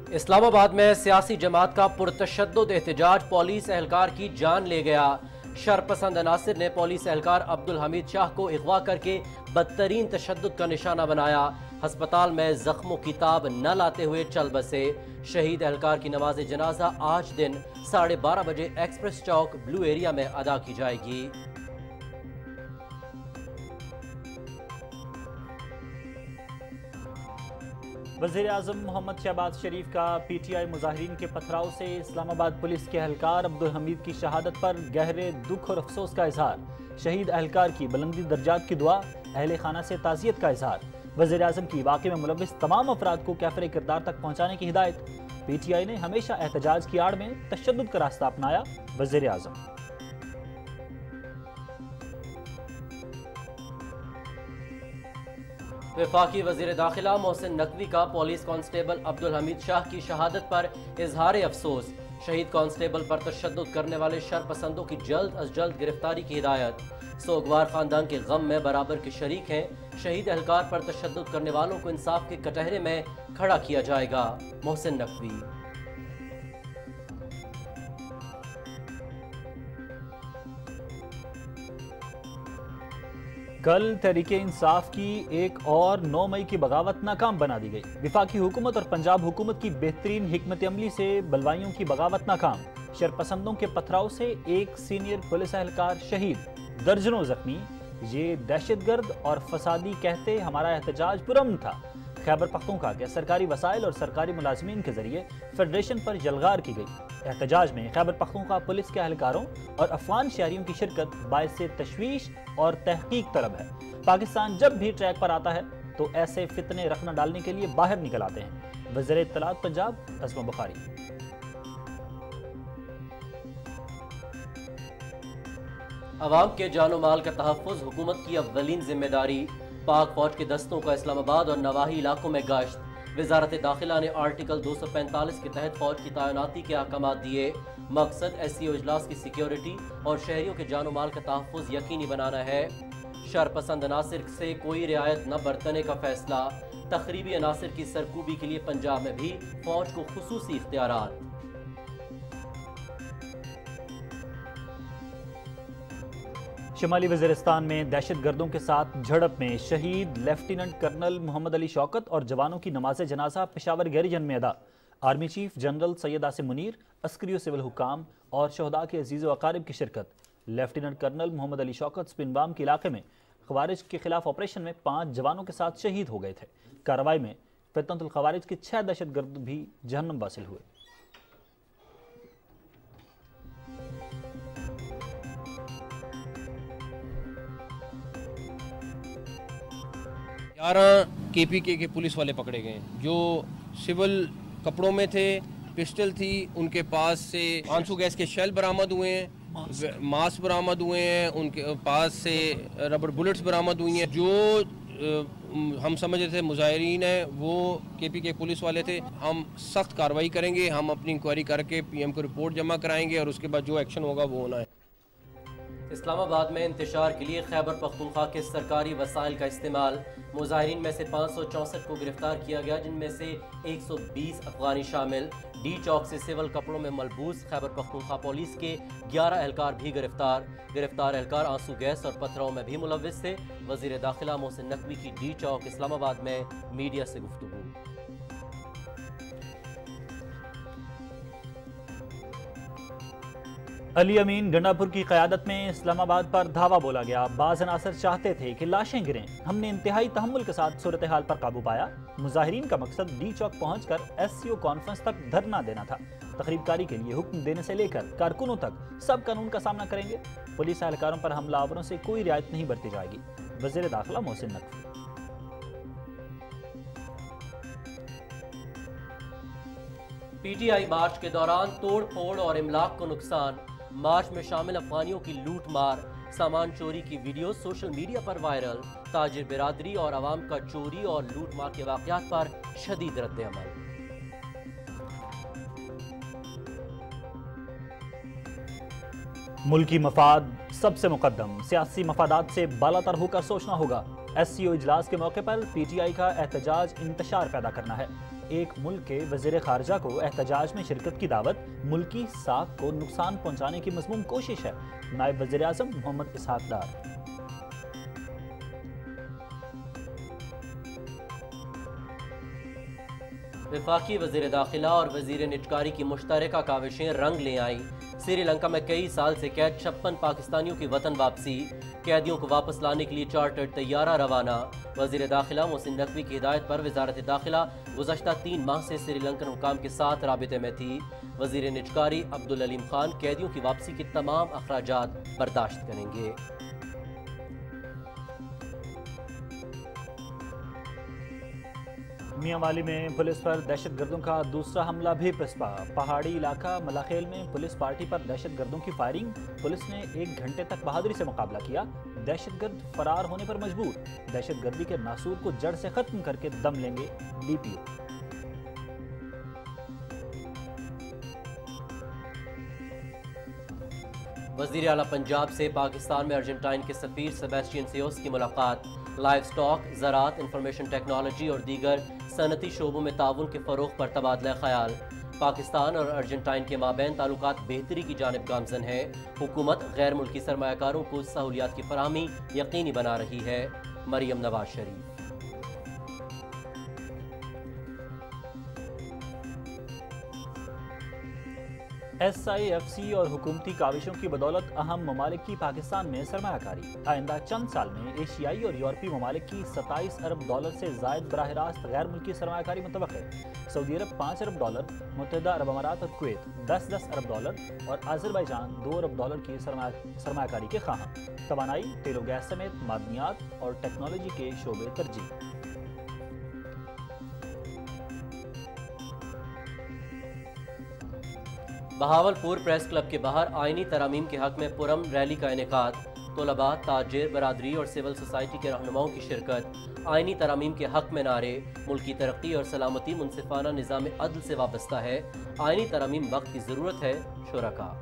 اسلام آباد میں سیاسی جماعت کا پرتشدد احتجاج پولیس اہلکار کی جان لے گیا۔ شرپسند عناصر نے پولیس اہلکار عبدالحمید شاہ کو اغوا کر کے بدترین تشدد کا نشانہ بنایا۔ ہسپتال میں زخموں کی تاب نہ لاتے ہوئے چل بسے۔ شہید اہلکار کی نماز جنازہ آج دن 12:30 بجے ایکسپریس چوک بلو ایریا میں ادا کی جائے گی۔ وزیر اعظم محمد شہباز شریف کا پی ٹی آئی مظاہرین کے پتھراؤ سے اسلام آباد پولیس کے اہلکار عبدالحمید کی شہادت پر گہرے دکھ اور افسوس کا اظہار۔ شہید اہلکار کی بلندی درجات کی دعا، اہل خانہ سے تعزیت کا اظہار۔ وزیر اعظم کی واقعے میں ملوث تمام افراد کو کیفر کردار تک پہنچانے کی ہدایت۔ پی ٹی آئی نے ہمیشہ احتجاج کی آڑ میں تشدد کا راستہ اپنایا، وزیر اعظم۔ وفاقی وزیر داخلہ محسن نقوی کا پولیس کانسٹیبل عبدالحمید شاہ کی شہادت پر اظہار افسوس۔ شہید کانسٹیبل پر تشدد کرنے والے شرپسندوں کی جلد از جلد گرفتاری کی ہدایت۔ سوگوار خاندان کے غم میں برابر کے شریک ہیں۔ شہید اہلکار پر تشدد کرنے والوں کو انصاف کے کٹہرے میں کھڑا کیا جائے گا، محسن نقوی۔ کل تحریک انصاف کی ایک اور 9 مئی کی بغاوت ناکام بنا دی گئی۔ وفاقی حکومت اور پنجاب حکومت کی بہترین حکمت عملی سے بلوائیوں کی بغاوت ناکام۔ شرپسندوں کے پتھراؤ سے ایک سینئر پولیس اہلکار شہید، درجنوں زخمی۔ یہ دہشت گرد اور فسادی کہتے ہمارا احتجاج پرامن تھا۔ خیبر پختونخوا کے سرکاری وسائل اور سرکاری ملازمین کے ذریعے فیڈریشن پر یلغار کی گئی۔ احتجاج میں خیبر پختونخوا پولیس کے اہلکاروں اور افغان شہریوں کی شرکت باعث تشویش اور تحقیق طلب ہے۔ پاکستان جب بھی ٹریک پر آتا ہے تو ایسے فتنے رخ نہ ڈالنے کے لیے باہر نکل آتے ہیں۔ وزیر اطلاعات پنجاب عظمہ بخاری۔ عوام کے جان و مال کا تحفظ حکومت کی اولین ذمہ داری۔ پاک فوج کے دستوں کا اسلام آباد اور نواحی علاقوں میں گشت۔ وزارت داخلہ نے آرٹیکل 245 کے تحت فوج کی تعیناتی کے احکامات دیے۔ مقصد ایس سی او اجلاس کی سیکیورٹی اور شہریوں کے جان و مال کا تحفظ یقینی بنانا ہے۔ شرپسند عناصر سے کوئی رعایت نہ برتنے کا فیصلہ۔ تخریبی عناصر کی سرکوبی کے لیے پنجاب میں بھی فوج کو خصوصی اختیارات۔ شمالی وزیرستان میں دہشت گردوں کے ساتھ جھڑپ میں شہید لیفٹیننٹ کرنل محمد علی شوکت اور جوانوں کی نماز جنازہ پشاور گیریجن میں ادا۔ Army chief general Syed Asim Munir, عسکری و سول حکام اور شہداء کے عزیز و اقارب کی شرکت۔ لیفٹیننٹ کرنل محمد علی شوکت سپن بام کے علاقے میں خوارج کے خلاف آپریشن میں 5 جوانوں کے ساتھ شہید ہو گئے تھے۔ کارروائی میں فتنۃ الخوارج کے 6 دہشت گرد بھی جہنم واصل ہوئے۔ 11 KPK کے پولیس والے پکڑے گئے جو سول کپڑوں میں تھے، پسٹل تھی، ان کے پاس سے آنسو گیس کے شیل برآمد ہوئے ہیں، ماسک برآمد ہوئے ہیں، ان کے پاس سے ربڑ بلٹس برآمد ہوئی ہیں۔ جو ہم سمجھتے تھے مظاہرین ہیں وہ KPK پولیس والے تھے۔ ہم سخت کارروائی کریں گے، ہم اپنی انکوائری کر کے PM کو رپورٹ جمع کرائیں گے اور اس کے بعد جو ایکشن ہوگا وہ ہونا ہے۔ اسلام آباد میں انتشار کے لیے خیبر پختونخوا کے سرکاری وسائل کا استعمال۔ مظاہرین میں سے 564 کو گرفتار کیا گیا، جن میں سے 120 افغانی شامل۔ ڈی چوک سے سول کپڑوں میں ملبوس خیبر پختونخوا پولیس کے 11 اہلکار بھی گرفتار۔ گرفتار اہلکار آنسو گیس اور پتھراؤ میں بھی ملوث تھے۔ وزیر داخلہ محسن نقوی کی ڈی چوک اسلام آباد میں میڈیا سے گفتگو۔ علی امین گنڈاپور کی قیادت میں اسلام آباد پر دھاوا بولا گیا۔ بعض عناصر چاہتے تھے کہ لاشیں گریں، ہم نے انتہائی تحمل کے ساتھ صورتحال پر قابو پایا۔ مظاہرین کا مقصد ڈی چوک پہنچ کر SCO کانفرنس تک دھرنا دینا تھا۔ تقریب کاری کے لیے حکم دینے سے لے کر کارکنوں تک سب قانون کا سامنا کریں گے۔ پولیس اہلکاروں پر حملہ آوروں سے کوئی رعایت نہیں برتی جائے گی، وزیر داخلہ محسن نقوی۔ PTI مارچ کے دوران توڑ پھوڑ اور املاک کو نقصان۔ مارچ میں شامل افغانیوں کی لوٹ مار، سامان چوری کی ویڈیو سوشل میڈیا پر وائرل۔ تاجر برادری اور عوام کا چوری اور لوٹ مار کے واقعات پر شدید رد عمل۔ ملکی مفاد سب سے مقدم، سیاسی مفادات سے بالاتر ہو کر سوچنا ہوگا۔ SCO اجلاس کے موقع پر PTI کا احتجاج انتشار پیدا کرنا ہے۔ ایک ملک کے وزیر خارجہ کو احتجاج میں شرکت کی دعوت ملکی ساکھ کو نقصان پہنچانے کی مذموم کوشش ہے، نائب وزیر اعظم محمد اسحاق ڈار۔ وفاقی وزیر داخلہ اور وزیر نجکاری کی مشترکہ کاوشیں رنگ لے آئیں۔ سری لنکا میں کئی سال سے قید 56 پاکستانیوں کی وطن واپسی، قیدیوں کو واپس لانے کے لیے چارٹرڈ طیارہ روانہ۔ وزیر داخلہ محسن نقوی کی ہدایت پر وزارت داخلہ گزشتہ 3 ماہ سے سری لنکن حکام کے ساتھ رابطے میں تھی۔ وزیر نجکاری عبدالعلیم خان قیدیوں کی واپسی کے تمام اخراجات برداشت کریں گے۔ میاں والی میں پولیس پر دہشت گردوں کا دوسرا حملہ بھی پسپا، پہاڑی علاقہ ملاخیل میں پولیس پارٹی پر دہشت گردوں کی فائرنگ، پولیس نے 1 گھنٹے تک بہادری سے مقابلہ کیا، دہشت گرد فرار ہونے پر مجبور، دہشت گردی کے ناسور کو جڑ سے ختم کر کے دم لیں گے ڈی پی او۔ وزیر اعلیٰ پنجاب سے پاکستان میں ارجنٹائن کے سفیر سیباسٹین سیوس کی ملاقات، لائف سٹاک، زراعت، انفارمیشن ٹیکنالوجی اور دیگر صنعتی شعبوں میں تعاون کے فروغ پر تبادلہ خیال۔ پاکستان اور ارجنٹائن کے مابین تعلقات بہتری کی جانب گامزن ہیں، حکومت غیر ملکی سرمایہ کاروں کو سہولیات کی فراہمی یقینی بنا رہی ہے، Maryam Nawaz Sharif. S I F C اور حکومتی کاوشوں کی بدولت اہم ممالک کی پاکستان میں سرمایہ کاری، آئندہ چند سال میں ایشیائی اور یورپی ممالک کی 27 ارب ڈالر سے زائد براہ راست غیر ملکی سرمایہ کاری متوقع ہے۔ سعودی عرب 5 ارب ڈالر، متحدہ عرب امارات اور کویت 10 ارب ڈالر اور آذربائیجان 2 ارب ڈالر کی سرمایہ کاری کے خواہاں، توانائی، تیل و گیس سمیت معدنیات اور ٹیکنالوجی کے شعبے ترجیح۔ بہاولپور پریس کلب کے باہر آئینی ترامیم کے حق میں پرامن ریلی کا انعقاد، طلباء، تاجر، برادری اور سول سوسائٹی کے رہنماؤں کی شرکت، آئینی ترامیم کے حق میں نعرے، ملکی ترقی اور سلامتی منصفانہ نظام عدل سے وابستہ ہے، آئینی ترامیم وقت کی ضرورت ہے، شرکاء۔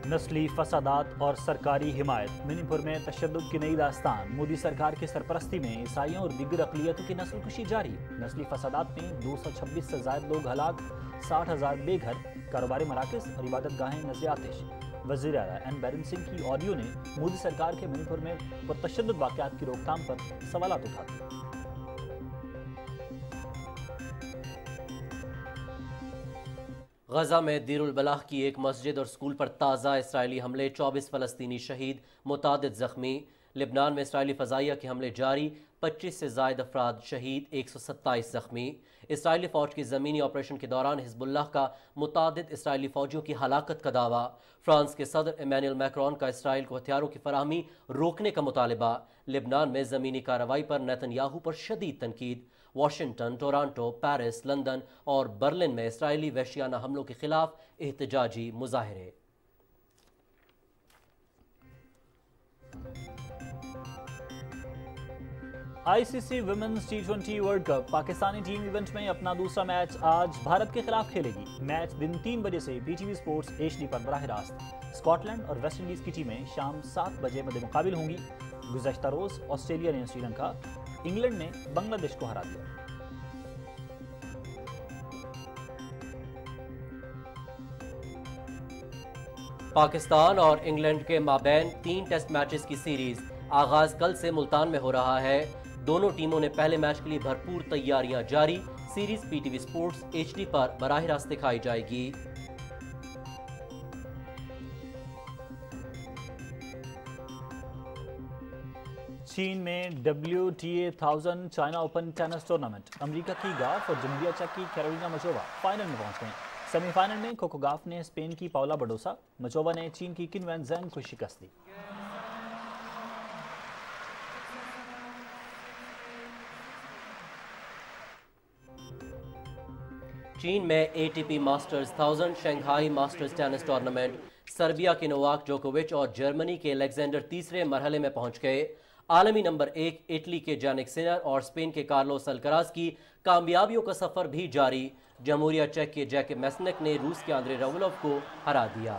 نسلی فسادات اور سرکاری حمایت، منی پور میں تشدد کی نئی داستان، مودی سرکار کی سرپرستی میں عیسائیوں اور دیگر اقلیتوں کی نسل کشی جاری، نسلی فسادات میں 226 سے زائد لوگ ہلاک، 60,000 بے گھر، کاروباری مراکز اور عبادت گاہیں نذر آتش۔ وزیر اعلیٰ این بیرن سنگھ کی آڈیو نے مودی سرکار کے منی پور میں پرتشدد واقعات کی روک تھام پر سوالات اٹھاتے۔ غزہ میں دیر البلاح کی ایک مسجد اور سکول پر تازہ اسرائیلی حملے، 24 فلسطینی شہید، متعدد زخمی۔ لبنان میں اسرائیلی فضائیہ کے حملے جاری، 25 سے زائد افراد شہید، 127 زخمی۔ اسرائیلی فوج کی زمینی آپریشن کے دوران حزب اللہ کا متعدد اسرائیلی فوجیوں کی ہلاکت کا دعویٰ۔ فرانس کے صدر ایمینوئل میکرون کا اسرائیل کو ہتھیاروں کی فراہمی روکنے کا مطالبہ۔ لبنان میں زمینی کارروائی پر نیتن یاہو پر شدید تنقید۔ واشنگٹن، ٹورانٹو، پیرس، لندن اور برلن میں اسرائیلی وحشیانہ حملوں کے خلاف احتجاجی مظاہرے۔ آئی سی سی ویمنز T20 world cup, Pakistani team event میں اپنا دوسرا میچ آج بھارت کے خلاف کھیلے گی۔ میچ دن 3 بجے سے پی ٹی وی سپورٹس HD پر براہ راست۔ اسکاٹ لینڈ اور ویسٹ انڈیز کی ٹیمیں شام 7 بجے مد مقابل ہوں گی۔ گزشتہ روز آسٹریلیا نے سری لنکا، انگلینڈ نے بنگلہ دیش کو ہرا دیا۔ پاکستان اور انگلینڈ کے مابین 3 ٹیسٹ میچز کی سیریز آغاز کل سے ملتان میں ہو رہا ہے۔ دونوں ٹیموں نے پہلے میچ کے لیے بھرپور تیاریاں جاری۔ سیریز پی ٹی وی سپورٹس HD پر براہ راست دکھائی جائے گی۔ چین میں WTA 1000 China open tennis tournament, امریکہ کی گاف اور جنوبی چیک کی کیرولینا مچووا فائنل میں پہنچ گئیں۔ سیمی فائنل میں کوکو گاف نے اسپین کی پاولا بڈوسا، مچووا نے چین کی کن وین زینگ کو شکست دی۔ چین میں ATP masters 1000 Shanghai masters tennis tournament, Serbia کے نوواک جوکووچ اور جرمنی کے الیگزینڈر تیسرے مرحلے میں پہنچ گئے۔ عالمی نمبر 1 اٹلی کے جینک سینر اور اسپین کے کارلوس الکراز کی کامیابیوں کا سفر بھی جاری۔ جمہوریہ چیک کے جیکب میسنک نے روس کے آندرے راولوف کو ہرا دیا۔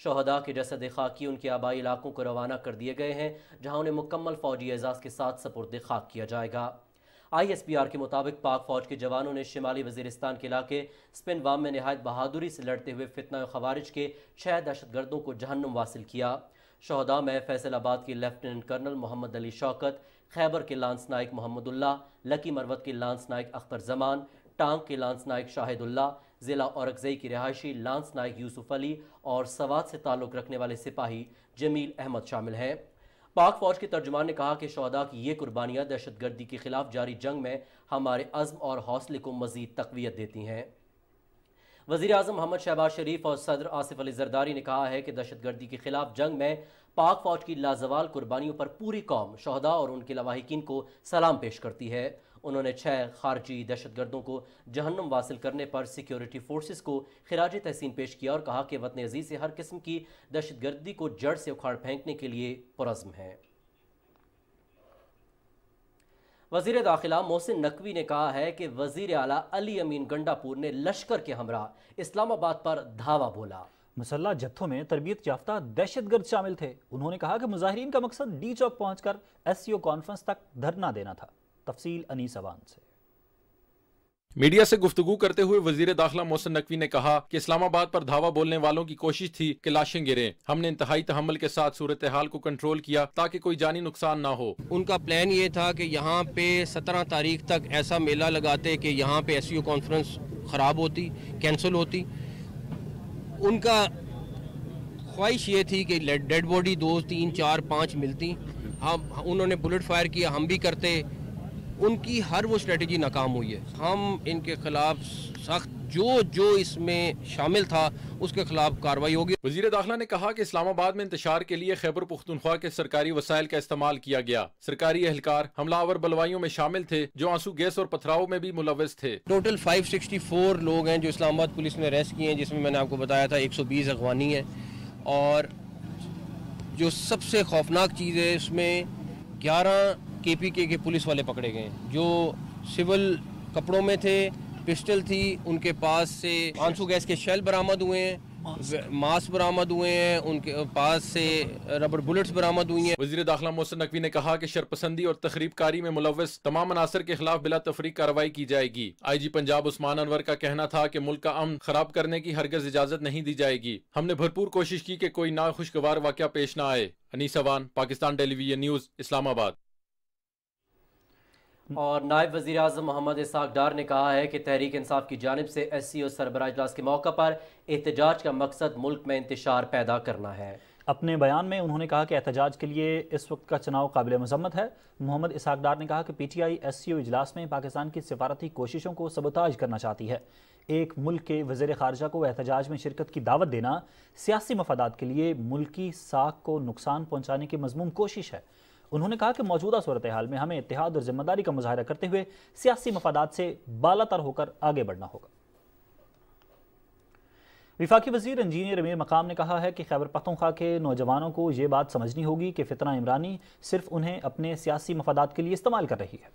شہداء کے جسد خاکی ان کے آبائی علاقوں کو روانہ کر دیے گئے ہیں، جہاں انہیں مکمل فوجی اعزاز کے ساتھ سپرد خاک کیا جائے گا۔ ISPR کے مطابق پاک فوج کے جوانوں نے شمالی وزیرستان کے علاقے سپن وام میں نہایت بہادری سے لڑتے ہوئے فتنہ خوارج کے 6 دہشت گردوں کو جہنم واصل کیا۔ شہداء میں فیصل آباد کے لیفٹیننٹ کرنل محمد علی شوکت، خیبر کے لانس نائک محمد اللہ، لکی مروت کے لانس نائک اختر زمان، ٹانک کے لانس نائک شاہد اللہ، ضلع اورکزئی کی رہائشی لانس نائک یوسف علی اور سوات سے تعلق رکھنے والے سپاہی جمیل احمد شامل ہیں۔ پاک فوج کے ترجمان نے کہا کہ شہداء کی یہ قربانیاں دہشت گردی کے خلاف جاری جنگ میں ہمارے عزم اور حوصلے کو مزید تقویت دیتی ہیں۔ وزیر اعظم محمد شہباز شریف اور صدر آصف علی زرداری نے کہا ہے کہ دہشت گردی کے خلاف جنگ میں پاک فوج کی لازوال قربانیوں پر پوری قوم شہداء اور ان کے لواحقین کو سلام پیش کرتی ہے۔ انہوں نے 6 خارجی دہشت گردوں کو جہنم واصل کرنے پر سیکیورٹی فورسز کو خراج تحسین پیش کیا اور کہا کہ وطن عزیز سے ہر قسم کی دہشت گردی کو جڑ سے اکھاڑ پھینکنے کے لیے پرعزم ہیں۔ وزیر داخلہ محسن نقوی نے کہا ہے کہ وزیر اعلیٰ علی امین گنڈا پور نے لشکر کے ہمراہ اسلام آباد پر دھاوا بولا۔ مسلح جتھوں میں تربیت یافتہ دہشت گرد شامل تھے۔ انہوں نے کہا کہ مظاہرین کا مقصد ڈی چوک پہنچ کر SCO کانفرنس تک دھرنا دینا تھا۔ تفصیل انیس اوان سے۔ میڈیا سے گفتگو کرتے ہوئے وزیر داخلہ محسن نقوی نے کہا کہ اسلام آباد پر دھاوا بولنے والوں کی کوشش تھی کہ لاشیں گریں۔ ہم نے انتہائی تحمل کے ساتھ صورتحال کو کنٹرول کیا تاکہ کوئی جانی نقصان نہ ہو۔ ان کا پلان یہ تھا کہ یہاں پہ 17 تاریخ تک ایسا میلہ لگاتے کہ یہاں پہ SCO کانفرنس خراب ہوتی، کینسل ہوتی۔ ان کا خواہش یہ تھی کہ ڈیڈ باڈی 2 3 4 5 ملتی، انہوں نے بلٹ فائر کیا، ہم بھی کرتے۔ ان کی ہر وہ اسٹریٹجی ناکام ہوئی ہے۔ ہم ان کے خلاف سخت جو اس میں شامل تھا اس کے خلاف کارروائی ہوگی۔ وزیر داخلہ نے کہا کہ اسلام آباد میں انتشار کے لیے خیبر پختونخوا کے سرکاری وسائل کا استعمال کیا گیا۔ سرکاری اہلکار حملہ آور بلوائیوں میں شامل تھے جو آنسو گیس اور پتھراؤ میں بھی ملوث تھے۔ ٹوٹل 564 لوگ ہیں جو اسلام آباد پولیس نے اریسٹ کیے ہیں، جس میں نے آپ کو بتایا تھا 120 اغوانی ہیں۔ اور جو سب سے خوفناک چیز ہے اس میں 11 KPK کے پولیس والے پکڑے گئے ہیں جو سول کپڑوں میں تھے، پسٹل تھی، ان کے پاس سے آنسو گیس کے شیل برآمد ہوئے ہیں، ماسک برآمد ہوئے ہیں، ان کے پاس سے ربر بلٹس برآمد ہوئی ہیں۔ وزیر داخلہ محسن نقوی نے کہا کہ شرپسندی اور تخریب کاری میں ملوث تمام عناصر کے خلاف بلا تفریق کارروائی کی جائے گی۔ IG پنجاب عثمان انور کا کہنا تھا کہ ملک کا امن خراب کرنے کی ہرگز اجازت نہیں دی جائے گی۔ ہم نے بھرپور کوشش کی کہ کوئی ناخوشگوار واقعہ پیش نہ آئے۔ انیس اوان، پاکستان ٹیلی ویژن نیوز، اسلام آباد۔ اور نائب وزیر اعظم محمد اسحاق ڈار نے کہا ہے کہ تحریک انصاف کی جانب سے SCO سربراہ اجلاس کے موقع پر احتجاج کا مقصد ملک میں انتشار پیدا کرنا ہے۔ اپنے بیان میں انہوں نے کہا کہ احتجاج کے لیے اس وقت کا چناؤ قابل مذمت ہے۔ محمد اسحاق ڈار نے کہا کہ PTI SCO اجلاس میں پاکستان کی سفارتی کوششوں کو سبوتاج کرنا چاہتی ہے۔ ایک ملک کے وزیر خارجہ کو احتجاج میں شرکت کی دعوت دینا سیاسی مفادات کے لیے ملکی ساکھ کو نقصان پہنچانے کی مذموم کوشش ہے۔ انہوں نے کہا کہ موجودہ صورتحال میں ہمیں اتحاد اور ذمہ داری کا مظاہرہ کرتے ہوئے سیاسی مفادات سے بالا تر ہو کر آگے بڑھنا ہوگا۔ وفاقی وزیر انجینئر امیر مقام نے کہا ہے کہ خیبر پختونخوا کے نوجوانوں کو یہ بات سمجھنی ہوگی کہ فتنہ عمرانی صرف انہیں اپنے سیاسی مفادات کے لیے استعمال کر رہی ہے۔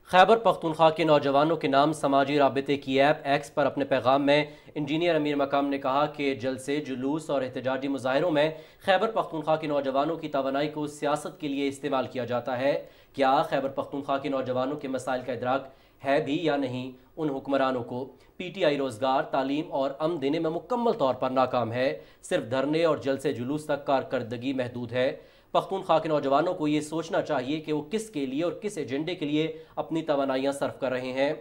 خیبر پختونخوا کے نوجوانوں کے نام سماجی رابطے کی ایپ ایکس پر اپنے پیغام میں انجینئر امیر مقام نے کہا کہ جلسے، جلوس اور احتجاجی مظاہروں میں خیبر پختونخوا کے نوجوانوں کی توانائی کو سیاست کے لیے استعمال کیا جاتا ہے۔ کیا خیبر پختونخوا کے نوجوانوں کے مسائل کا ادراک ہے بھی یا نہیں؟ ان حکمرانوں کو PTI روزگار، تعلیم اور امن دینے میں مکمل طور پر ناکام ہے۔ صرف دھرنے اور جلسے جلوس تک کارکردگی محدود ہے۔ پختونخوا کے نوجوانوں کو یہ سوچنا چاہیے کہ وہ کس کے لیے اور کس ایجنڈے کے لیے اپنی توانائیاں صرف کر رہے ہیں۔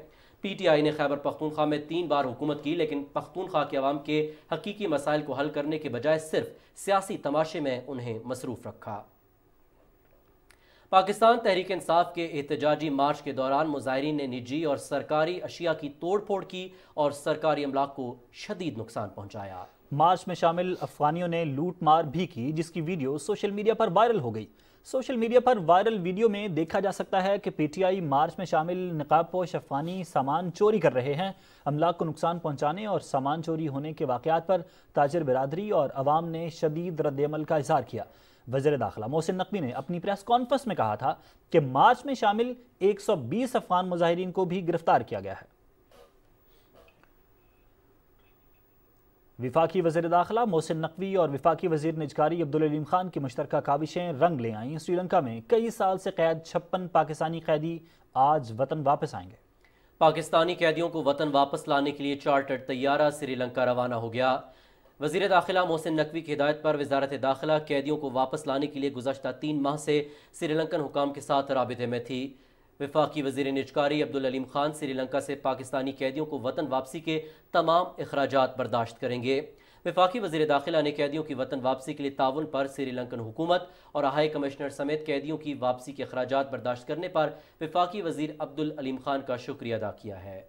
PTI نے خیبر پختونخوا میں 3 بار حکومت کی، لیکن پختونخوا کے عوام کے حقیقی مسائل کو حل کرنے کے بجائے صرف سیاسی تماشے میں انہیں مصروف رکھا۔ پاکستان تحریک انصاف کے احتجاجی مارچ کے دوران مظاہرین نے نجی اور سرکاری اشیاء کی توڑ پھوڑ کی اور سرکاری املاک کو شدید نقصان پہنچایا۔ مارچ میں شامل افغانیوں نے لوٹ مار بھی کی، جس کی ویڈیو سوشل میڈیا پر وائرل ہو گئی۔ سوشل میڈیا پر وائرل ویڈیو میں دیکھا جا سکتا ہے کہ PTI مارچ میں شامل نقاب پوش افغانی سامان چوری کر رہے ہیں۔ املاک کو نقصان پہنچانے اور سامان چوری ہونے کے واقعات پر تاجر برادری اور عوام نے شدید رد عمل کا اظہار کیا۔ وزیر داخلہ محسن نقوی نے اپنی پریس کانفرنس میں کہا تھا کہ مارچ میں شامل 120 افغان مظاہرین کو بھی گرفتار کیا گیا ہے۔ وفاقی وزیر داخلہ محسن نقوی اور وفاقی وزیر نجکاری عبدالعلیم خان کی مشترکہ کاوشیں رنگ لے آئیں۔ سری لنکا میں کئی سال سے قید 56 پاکستانی قیدی آج وطن واپس آئیں گے۔ پاکستانی قیدیوں کو وطن واپس لانے کے لیے چارٹرڈ طیارہ سری لنکا روانہ ہو گیا۔ وزیر داخلہ محسن نقوی کی ہدایت پر وزارت داخلہ قیدیوں کو واپس لانے کے لیے گزشتہ 3 ماہ سے سری لنکن حکام کے ساتھ رابطے میں تھی۔ وفاقی وزیر نجکاری عبدالعلیم خان سری لنکا سے پاکستانی قیدیوں کو وطن واپسی کے تمام اخراجات برداشت کریں گے۔ وفاقی وزیر داخلہ نے قیدیوں کی وطن واپسی کے لیے تعاون پر سری لنکن حکومت اور ہائی کمشنر سمیت قیدیوں کی واپسی کے اخراجات برداشت کرنے پر وفاقی وزیر عبدالعلیم خان کا شکریہ ادا کیا ہے۔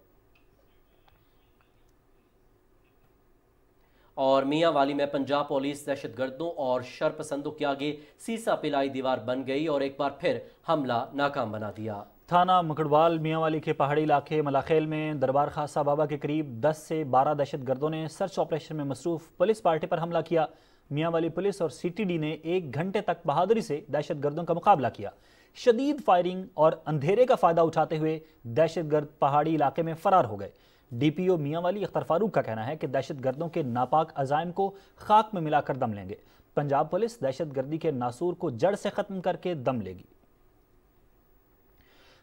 اور میاں والی میں پنجاب پولیس دہشت گردوں اور شرپسندوں کے آگے سیسا پلائی دیوار بن گئی اور ایک بار پھر حملہ ناکام بنا دیا۔ تھانہ مکڑوال میاں والی کے پہاڑی علاقے ملاخیل میں دربار خاصہ بابا کے قریب 10 سے 12 دہشت گردوں نے سرچ آپریشن میں مصروف پولیس پارٹی پر حملہ کیا۔ میاں والی پولیس اور سی ٹی ڈی نے 1 گھنٹے تک بہادری سے دہشت گردوں کا مقابلہ کیا۔ شدید فائرنگ اور اندھیرے کا فائدہ اٹھاتے ہوئے دہشت گرد پہاڑی علاقے میں فرار ہو گئے۔ ڈی پی او میاں والی اختر فاروق کا کہنا ہے کہ دہشت گردوں کے ناپاک عزائم کو خاک میں ملا کر دم لیں گے۔ پنجاب پولیس دہشت گردی کے ناسور کو جڑ سے ختم کر کے دم لے گی۔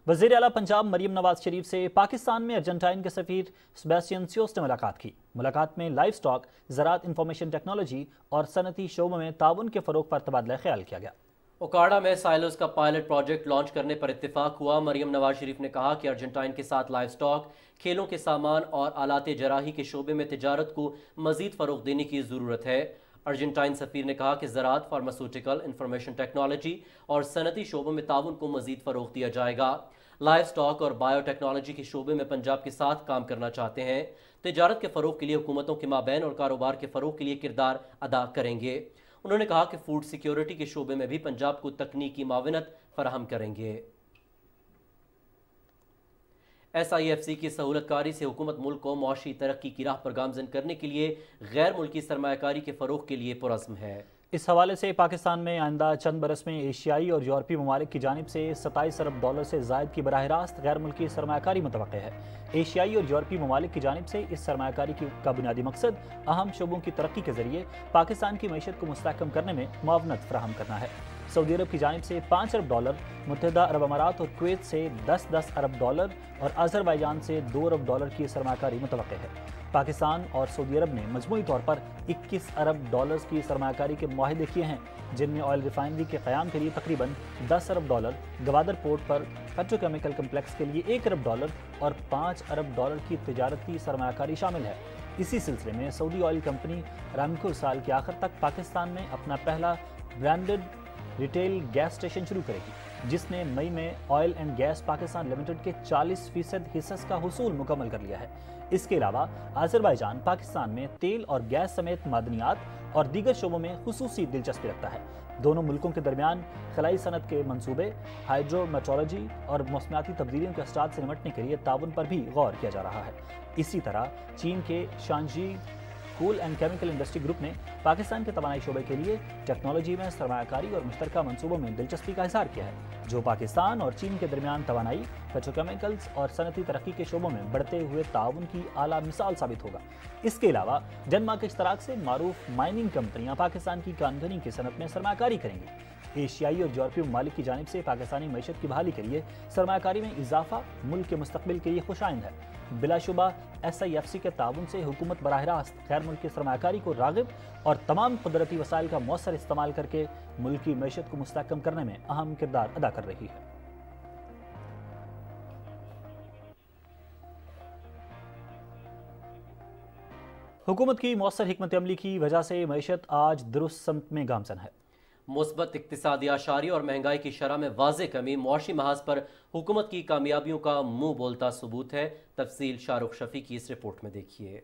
وزیر اعلیٰ پنجاب مریم نواز شریف سے پاکستان میں ارجنٹائن کے سفیر سیباسٹین سیوس نے ملاقات کی۔ ملاقات میں لائف سٹاک، زراعت انفارمیشن ٹیکنالوجی اور صنعتی شعبوں میں تعاون کے فروغ پر تبادلہ خیال کیا گیا۔ اوکاڑا میں سائلوز کا پائلٹ پروجیکٹ لانچ کرنے پر اتفاق ہوا۔ مریم نواز شریف نے کہا کہ ارجنٹائن کے ساتھ لائف سٹاک، کھیلوں کے سامان اور آلات جراحی کے شعبے میں تجارت کو مزید فروغ دینے کی ضرورت ہے۔ ارجنٹائن سفیر نے کہا کہ زراعت، فارماسیوٹیکل، انفارمیشن ٹیکنالوجی اور صنعتی شعبوں میں تعاون کو مزید فروغ دیا جائے گا۔ لائف سٹاک اور بائیو ٹیکنالوجی کے شعبے میں پنجاب کے ساتھ کام کرنا چاہتے ہیں۔ تجارت کے فروغ کے لیے حکومتوں کے مابین اور کاروبار کے فروغ کے لیے کردار ادا کریں گے۔ انہوں نے کہا کہ فوڈ سیکیورٹی کے شعبے میں بھی پنجاب کو تکنیکی معاونت فراہم کریں گے۔ ایس آئی ایف سی کی سہولت کاری سے حکومت ملک کو معاشی ترقی کی راہ پر گامزن کرنے کے لیے غیر ملکی سرمایہ کاری کے فروغ کے لیے پرعزم ہے۔ اس حوالے سے پاکستان میں آئندہ چند برس میں ایشیائی اور یورپی ممالک کی جانب سے 27 ارب ڈالر سے زائد کی براہ راست غیر ملکی سرمایہ کاری متوقع ہے۔ ایشیائی اور یورپی ممالک کی جانب سے اس سرمایہ کاری کا بنیادی مقصد اہم شعبوں کی ترقی کے ذریعے پاکستان کی معیشت کو مستحکم کرنے میں معاونت فراہم کرنا ہے۔ سعودی عرب کی جانب سے 5 ارب ڈالر، متحدہ عرب امارات اور کویت سے 10 ارب ڈالر اور آذربائیجان سے 2 ارب ڈالر کی سرمایہ کاری متوقع ہے۔ پاکستان اور سعودی عرب نے مجموعی طور پر 21 ارب ڈالرز کی سرمایہ کاری کے معاہدے کیے ہیں، جن میں آئل ریفائنری کے قیام کے لیے تقریباً 10 ارب ڈالر، گوادر پورٹ پر پیٹروکیمیکل کمپلیکس کے لیے 1 ارب ڈالر اور 5 ارب ڈالر کی تجارتی سرمایہ کاری شامل ہے۔ اسی سلسلے میں سعودی آئل کمپنی ارامکو سال کے آخر تک پاکستان میں اپنا پہلا برانڈڈ ریٹیل گیس اسٹیشن شروع کرے گی، جس نے مئی میں oil and gas Pakistan limited کے 40% حصص کا حصول مکمل کر لیا ہے۔ اس کے علاوہ آذربائیجان پاکستان میں تیل اور گیس سمیت معدنیات اور دیگر شعبوں میں خصوصی دلچسپی رکھتا ہے۔ دونوں ملکوں کے درمیان خلائی صنعت کے منصوبے، ہائیڈرو میٹرولوجی اور موسمیاتی تبدیلیوں کے اثرات سے نمٹنے کے لیے تعاون پر بھی غور کیا جا رہا ہے۔ اسی طرح چین کے شانجی کول اینڈ کیمیکل انڈسٹری گروپ نے پاکستان کے توانائی شعبے کے لیے ٹیکنالوجی میں سرمایہ کاری اور مشترکہ منصوبوں میں دلچسپی کا اظہار کیا ہے، جو پاکستان اور چین کے درمیان توانائی، پیٹروکیمیکلز اور صنعتی ترقی کے شعبوں میں بڑھتے ہوئے تعاون کی اعلیٰ مثال ثابت ہوگا۔ اس کے علاوہ ڈنمارک کے اشتراک سے معروف مائننگ کمپنیاں پاکستان کی کانگنی کی صنعت میں سرمایہ کاری کریں گی۔ ایشیائی اور یورپی ممالک کی جانب سے پاکستانی معیشت کی بحالی کے لیے سرمایہ کاری میں اضافہ ملک کے مستقبل کے لیے خوش آئند ہے۔ بلا شبہ ایس آئی ایف سی کے تعاون سے حکومت براہ راست غیر ملکی سرمایہ کاری کو راغب اور تمام قدرتی وسائل کا مؤثر استعمال کر کے ملکی معیشت کو مستحکم کرنے میں اہم کردار ادا کر رہی ہے۔ حکومت کی مؤثر حکمت عملی کی وجہ سے معیشت آج درست سمت میں گامزن ہے۔ مثبت اقتصادی اعشاریہ اور مہنگائی کی شرح میں واضح کمی معاشی محاذ پر حکومت کی کامیابیوں کا منہ بولتا ثبوت ہے۔ تفصیل شاہ رخ شفیع کی اس رپورٹ میں دیکھیے۔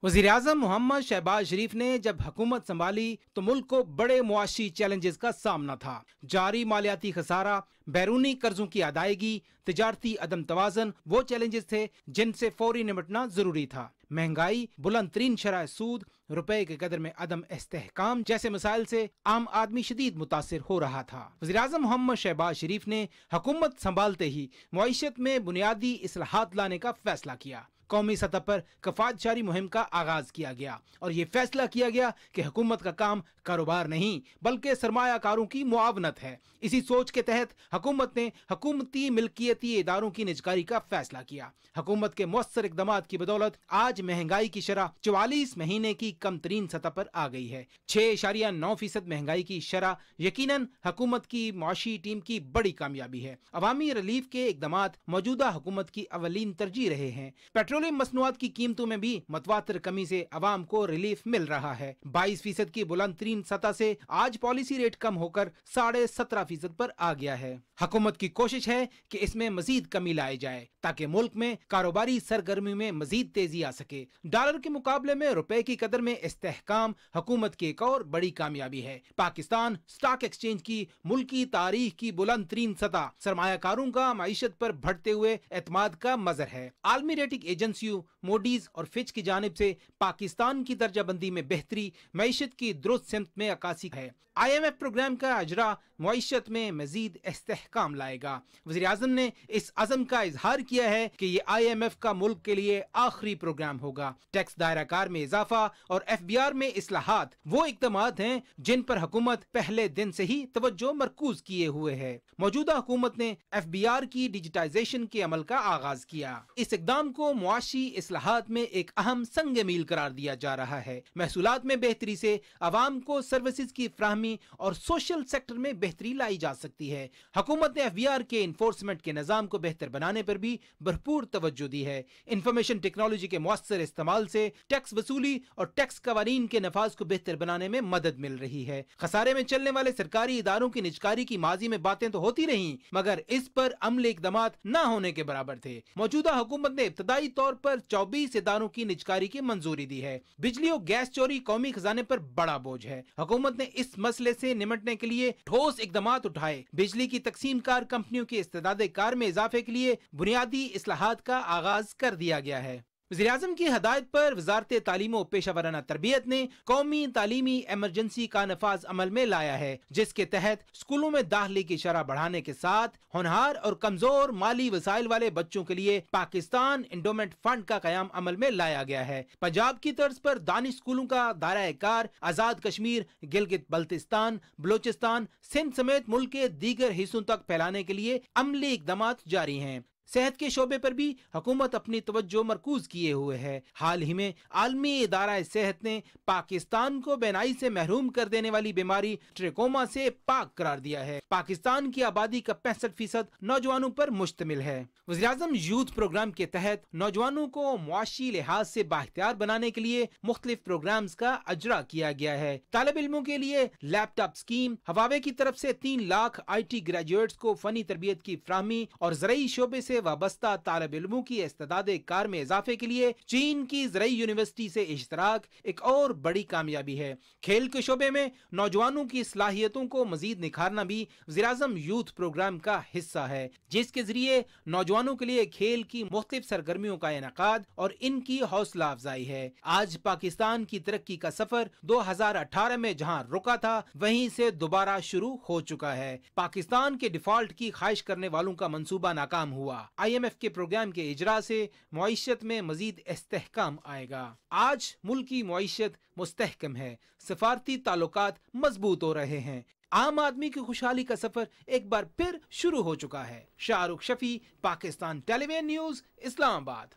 وزیراعظم محمد شہباز شریف نے جب حکومت سنبھالی تو ملک کو بڑے معاشی چیلنجز کا سامنا تھا۔ جاری مالیاتی خسارہ، بیرونی قرضوں کی ادائیگی، تجارتی عدم توازن وہ چیلنجز تھے جن سے فوری نمٹنا ضروری تھا۔ مہنگائی، بلند ترین شرح سود، روپے کے قدر میں عدم استحکام جیسے مسائل سے عام آدمی شدید متاثر ہو رہا تھا۔ وزیراعظم محمد شہباز شریف نے حکومت سنبھالتے ہی معیشت میں بنیادی اصلاحات لانے کا فیصلہ کیا۔ قومی سطح پر کفایت جاری مہم کا آغاز کیا گیا اور یہ فیصلہ کیا گیا کہ حکومت کا کام کاروبار نہیں بلکہ سرمایہ کاروں کی معاونت ہے۔ اسی سوچ کے تحت حکومت نے حکومتی ملکیتی اداروں کی نجکاری کا فیصلہ کیا۔ حکومت کے مؤثر اقدامات کی بدولت آج مہنگائی کی شرح 44 مہینے کی کم ترین سطح پر آ گئی ہے۔ 6.9% مہنگائی کی شرح یقیناً حکومت کی معاشی ٹیم کی بڑی کامیابی ہے۔ عوامی ریلیف کے اقدامات موجودہ حکومت کی اولین ترجیح رہے ہیں۔ پیٹرولیم مصنوعات کی قیمتوں میں بھی متواتر کمی سے عوام کو ریلیف مل رہا ہے۔ 22% کی بلند ترین سطح سے آج پالیسی ریٹ کم ہو کر 17.5% پر آ گیا ہے۔ حکومت کی کوشش ہے کہ اس میں مزید کمی لائی جائے تاکہ ملک میں کاروباری سرگرمی میں مزید تیزی آ سکے۔ ڈالر کے مقابلے میں روپے کی قدر میں استحکام حکومت کی ایک اور بڑی کامیابی ہے۔ پاکستان اسٹاک ایکسچینج کی ملکی تاریخ کی بلند ترین سطح سرمایہ کاروں کا معیشت پر بڑھتے ہوئے اعتماد کا مظہر ہے۔ عالمی ریٹنگ ایجنسیوں موڈیز اور فچ کی جانب سے پاکستان کی درجہ بندی میں بہتری معیشت کی درست سمت میں عکاسی ہے۔ IMF پروگرام کا اجرا معیشت میں مزید استحکام لائے گا۔ وزیراعظم نے اس عزم کا اظہار کیا ہے کہ یہ IMF کا ملک کے لیے آخری پروگرام ہوگا۔ ٹیکس دائرہ کار میں اضافہ اور FBR میں اصلاحات وہ اقدامات ہیں جن پر حکومت پہلے دن سے ہی توجہ مرکوز کیے ہوئے ہے۔ موجودہ حکومت نے FBR کی ڈیجیٹائزیشن کے عمل کا آغاز کیا۔ اس اقدام کو معاشی اصلاحات میں ایک اہم سنگ میل قرار دیا جا رہا ہے۔ محصولات میں بہتری سے عوام کو سروسز کی فراہمی اور سوشل سیکٹر میں بہتری لائی جا سکتی ہے۔ حکومت نے FBR کے انفورسمنٹ کے نظام کو بہتر بنانے پر بھی بھرپور توجہ دی ہے۔ انفارمیشن ٹیکنالوجی کے مؤثر استعمال سے ٹیکس وصولی اور ٹیکس قوانین کے نفاذ کو بہتر بنانے میں مدد مل رہی ہے۔ خسارے میں چلنے والے سرکاری اداروں کی نجکاری کی ماضی میں باتیں تو ہوتی رہیں مگر اس پر عملی اقدامات نہ ہونے کے برابر تھے۔ موجودہ حکومت نے ابتدائی طور پر 24 اداروں کی نجکاری کی منظوری دی ہے۔ بجلی اور گیس چوری قومی خزانے پر بڑا بوجھ ہے۔ حکومت نے اس مسئلے سے نمٹنے کے لیے ٹھوس اقدامات اٹھائے۔ بجلی کی تقسیم کار کمپنیوں کی استعداد کار میں اضافے کے لیے بنیادی اصلاحات کا آغاز کر دیا گیا ہے۔ وزیراعظم کی ہدایت پر وزارت تعلیم و پیشہ ورانہ تربیت نے قومی تعلیمی ایمرجنسی کا نفاذ عمل میں لایا ہے، جس کے تحت اسکولوں میں داخلے کی شرح بڑھانے کے ساتھ ہونہار اور کمزور مالی وسائل والے بچوں کے لیے پاکستان انڈومنٹ فنڈ کا قیام عمل میں لایا گیا ہے۔ پنجاب کی طرز پر دانش اسکولوں کا دائرہ کار آزاد کشمیر، گلگت بلتستان، بلوچستان، سندھ سمیت ملک کے دیگر حصوں تک پھیلانے کے لیے عملی اقدامات جاری ہیں۔ صحت کے شعبے پر بھی حکومت اپنی توجہ مرکوز کیے ہوئے ہے۔ حال ہی میں عالمی ادارہ صحت نے پاکستان کو بینائی سے محروم کر دینے والی بیماری ٹریکوما سے پاک قرار دیا ہے۔ پاکستان کی آبادی کا 65% نوجوانوں پر مشتمل ہے۔ وزیراعظم یوتھ پروگرام کے تحت نوجوانوں کو معاشی لحاظ سے بااختیار بنانے کے لیے مختلف پروگرامز کا اجرا کیا گیا ہے۔ طالب علموں کے لیے لیپ ٹاپ اسکیم، ہواوے کی طرف سے 3 لاکھ IT گریجویٹس کو فنی تربیت کی فراہمی اور زرعی شعبے سے وابستہ طالب علموں کی استعداد کار میں اضافے کے لیے چین کی زرعی یونیورسٹی سے اشتراک ایک اور بڑی کامیابی ہے۔ کھیل کے شعبے میں نوجوانوں کی صلاحیتوں کو مزید نکھارنا بھی وزیراعظم یوتھ پروگرام کا حصہ ہے، جس کے ذریعے نوجوانوں کے لیے کھیل کی مختلف سرگرمیوں کا انعقاد اور ان کی حوصلہ افزائی ہے۔ آج پاکستان کی ترقی کا سفر 2018 میں جہاں رکا تھا وہیں سے دوبارہ شروع ہو چکا ہے۔ پاکستان کے ڈیفالٹ کی خواہش کرنے والوں کا منصوبہ ناکام ہوا۔ IMF کے پروگرام کے اجرا سے معیشت میں مزید استحکام آئے گا۔ آج ملکی معیشت مستحکم ہے، سفارتی تعلقات مضبوط ہو رہے ہیں، عام آدمی کی خوشحالی کا سفر ایک بار پھر شروع ہو چکا ہے۔ شاہ رخ شفیع، پاکستان ٹیلی ویژن نیوز، اسلام آباد۔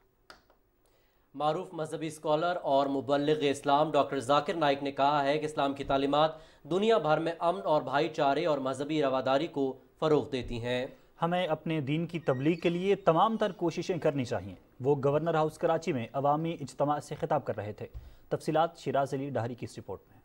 معروف مذہبی اسکالر اور مبلغ اسلام ڈاکٹر ذاکر نائک نے کہا ہے کہ اسلام کی تعلیمات دنیا بھر میں امن اور بھائی چارے اور مذہبی رواداری کو فروغ دیتی ہیں۔ ہمیں اپنے دین کی تبلیغ کے لیے تمام تر کوششیں کرنی چاہیے۔ وہ گورنر ہاؤس کراچی میں عوامی اجتماع سے خطاب کر رہے تھے۔ تفصیلات شیراز علی ڈہری کی اس رپورٹ میں۔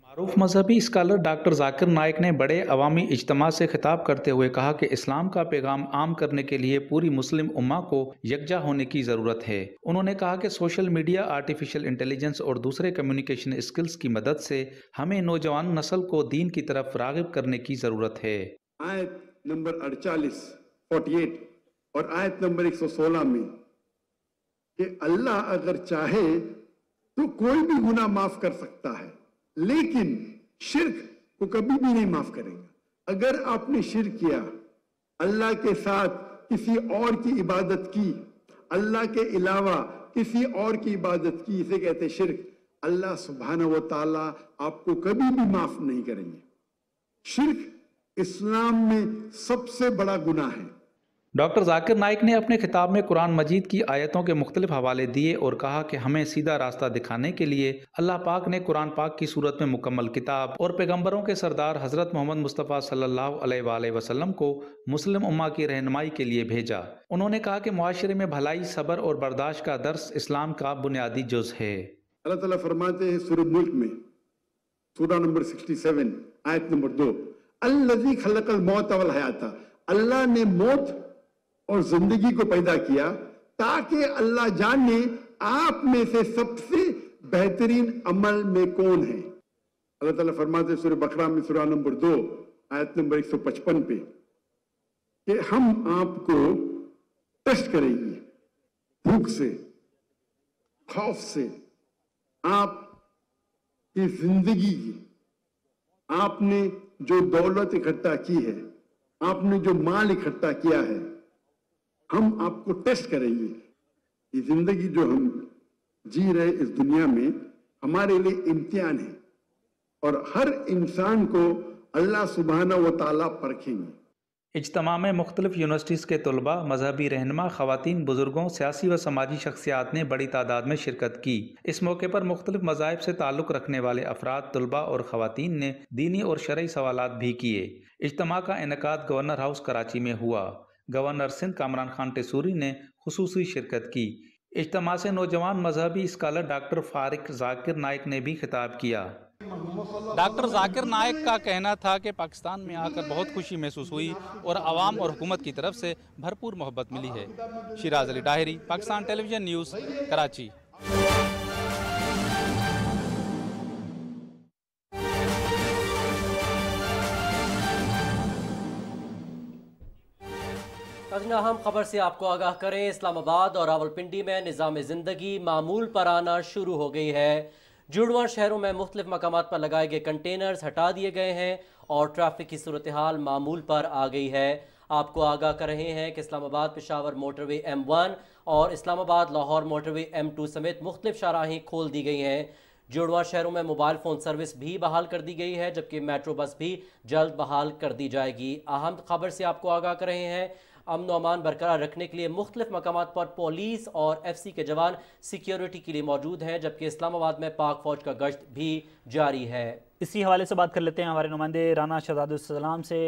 معروف مذہبی اسکالر ڈاکٹر ذاکر نائک نے بڑے عوامی اجتماع سے خطاب کرتے ہوئے کہا کہ اسلام کا پیغام عام کرنے کے لیے پوری مسلم امہ کو یکجا ہونے کی ضرورت ہے۔ انہوں نے کہا کہ سوشل میڈیا، آرٹیفیشل انٹیلیجنس اور دوسرے کمیونیکیشن اسکلز کی مدد سے ہمیں نوجوان نسل کو دین کی طرف راغب کرنے کی ضرورت ہے۔ آیت نمبر 48 اور آیت نمبر 116 میں کہ اللہ اگر چاہے تو کوئی بھی گناہ معاف کر سکتا ہے، لیکن شرک کو کبھی بھی نہیں معاف کرے گا۔ اگر آپ نے شرک کیا، اللہ کے ساتھ کسی اور کی عبادت کی، اللہ کے علاوہ کسی اور کی عبادت کی، اسے کہتے شرک، اللہ سبحانہ و تعالیٰ آپ کو کبھی بھی معاف نہیں کریں گے۔ شرک اسلام میں سب سے بڑا گناہ ہے۔ ڈاکٹر ذاکر نائک نے اپنے خطاب میں قرآن مجید کی آیتوں کے مختلف حوالے دیے اور کہا کہ ہمیں سیدھا راستہ دکھانے کے لیے اللہ پاک نے قرآن پاک کی صورت میں مکمل کتاب اور پیغمبروں کے سردار حضرت محمد مصطفیٰ صلی اللہ علیہ وآلہ وسلم کو مسلم امہ کی رہنمائی کے لیے بھیجا۔ انہوں نے کہا کہ معاشرے میں بھلائی، صبر اور برداشت کا درس اسلام کا بنیادی جز ہے۔ اللہ تعالیٰ فرماتے ہیں سورہ ملک میں، سورہ نمبر 67 آیت نمبر 2، الذی خلق الموت والحیات، اللہ نے موت اور زندگی کو پیدا کیا تاکہ اللہ جانے آپ میں سے سب سے بہترین عمل میں کون ہے۔ اللہ تعالیٰ فرماتے ہیں سورہ بقرہ میں سورہ نمبر 2 آیت نمبر 155 پہ کہ ہم آپ کو ٹیسٹ کریں گے، بھوک سے، خوف سے، آپ کی زندگی کی، آپ نے جو دولت اکٹھا کی ہے، آپ نے جو مال اکٹھا کیا ہے، ہم آپ کو ٹیسٹ کریں گے۔ یہ زندگی جو ہم جی رہے اس دنیا میں ہمارے لیے امتحان ہے، اور ہر انسان کو اللہ سبحانہ و تعالیٰ پرکھیں گے۔ اجتماع میں مختلف یونیورسٹیز کے طلباء، مذہبی رہنما، خواتین، بزرگوں، سیاسی و سماجی شخصیات نے بڑی تعداد میں شرکت کی۔ اس موقع پر مختلف مذاہب سے تعلق رکھنے والے افراد، طلباء اور خواتین نے دینی اور شرعی سوالات بھی کیے۔ اجتماع کا انعقاد گورنر ہاؤس کراچی میں ہوا۔ گورنر سندھ کامران خان ٹیسوری نے خصوصی شرکت کی۔ اجتماع سے نوجوان مذہبی اسکالر ڈاکٹر فارق ذاکر نائک نے بھی خطاب کیا۔ ڈاکٹر ذاکر نائک کا کہنا تھا کہ پاکستان میں آ کر بہت خوشی محسوس ہوئی اور عوام اور حکومت کی طرف سے بھرپور محبت ملی ہے۔ شیراز علی طاہری، پاکستان ٹیلی ویژن نیوز، کراچی۔ اہم خبر سے آپ کو آگاہ کریں، اسلام آباد اور راولپنڈی میں نظام زندگی معمول پر آنا شروع ہو گئی ہے۔ جڑواں شہروں میں مختلف مقامات پر لگائے گئے کنٹینرز ہٹا دیے گئے ہیں اور ٹریفک کی صورتحال معمول پر آ گئی ہے۔ آپ کو آگاہ کر رہے ہیں کہ اسلام آباد پشاور موٹر وے M1 اور اسلام آباد لاہور موٹر وے M2 سمیت مختلف شاہراہیں کھول دی گئی ہیں۔ جڑواں شہروں میں موبائل فون سروس بھی بحال کر دی گئی ہے، جبکہ میٹرو بس بھی جلد بحال کر دی جائے گی۔ اہم خبر سے آپ کو آگاہ کر رہے ہیں، امن و امان برقرار رکھنے کے لیے مختلف مقامات پر پولیس اور FC کے جوان سیکیورٹی کے لیے موجود ہیں، جبکہ اسلام آباد میں پاک فوج کا گشت بھی جاری ہے۔ اسی حوالے سے بات کر لیتے ہیں ہمارے نمائندے رانا شہزاد السلام سے۔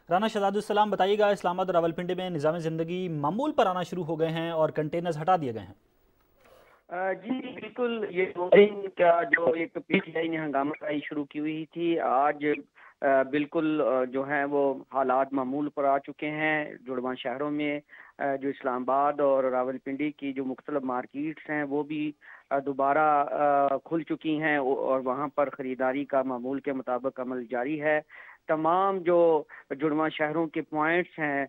رانا شہزاد السلام، بتائیے گا، اسلام آباد اور راولپنڈی میں نظام زندگی معمول پر آنا شروع ہو گئے ہیں اور کنٹینرز ہٹا دیے گئے ہیں۔ جی بالکل، یہ دو دن کا جو ایک PTI نے ہنگامہ کرائی شروع کی ہوئی تھی، آج بالکل جو ہیں وہ حالات معمول پر آ چکے ہیں۔ جڑواں شہروں میں جو اسلام آباد اور راولپنڈی کی جو مختلف مارکیٹس ہیں وہ بھی دوبارہ کھل چکی ہیں اور وہاں پر خریداری کا معمول کے مطابق عمل جاری ہے۔ تمام جو جڑواں شہروں کے پوائنٹس ہیں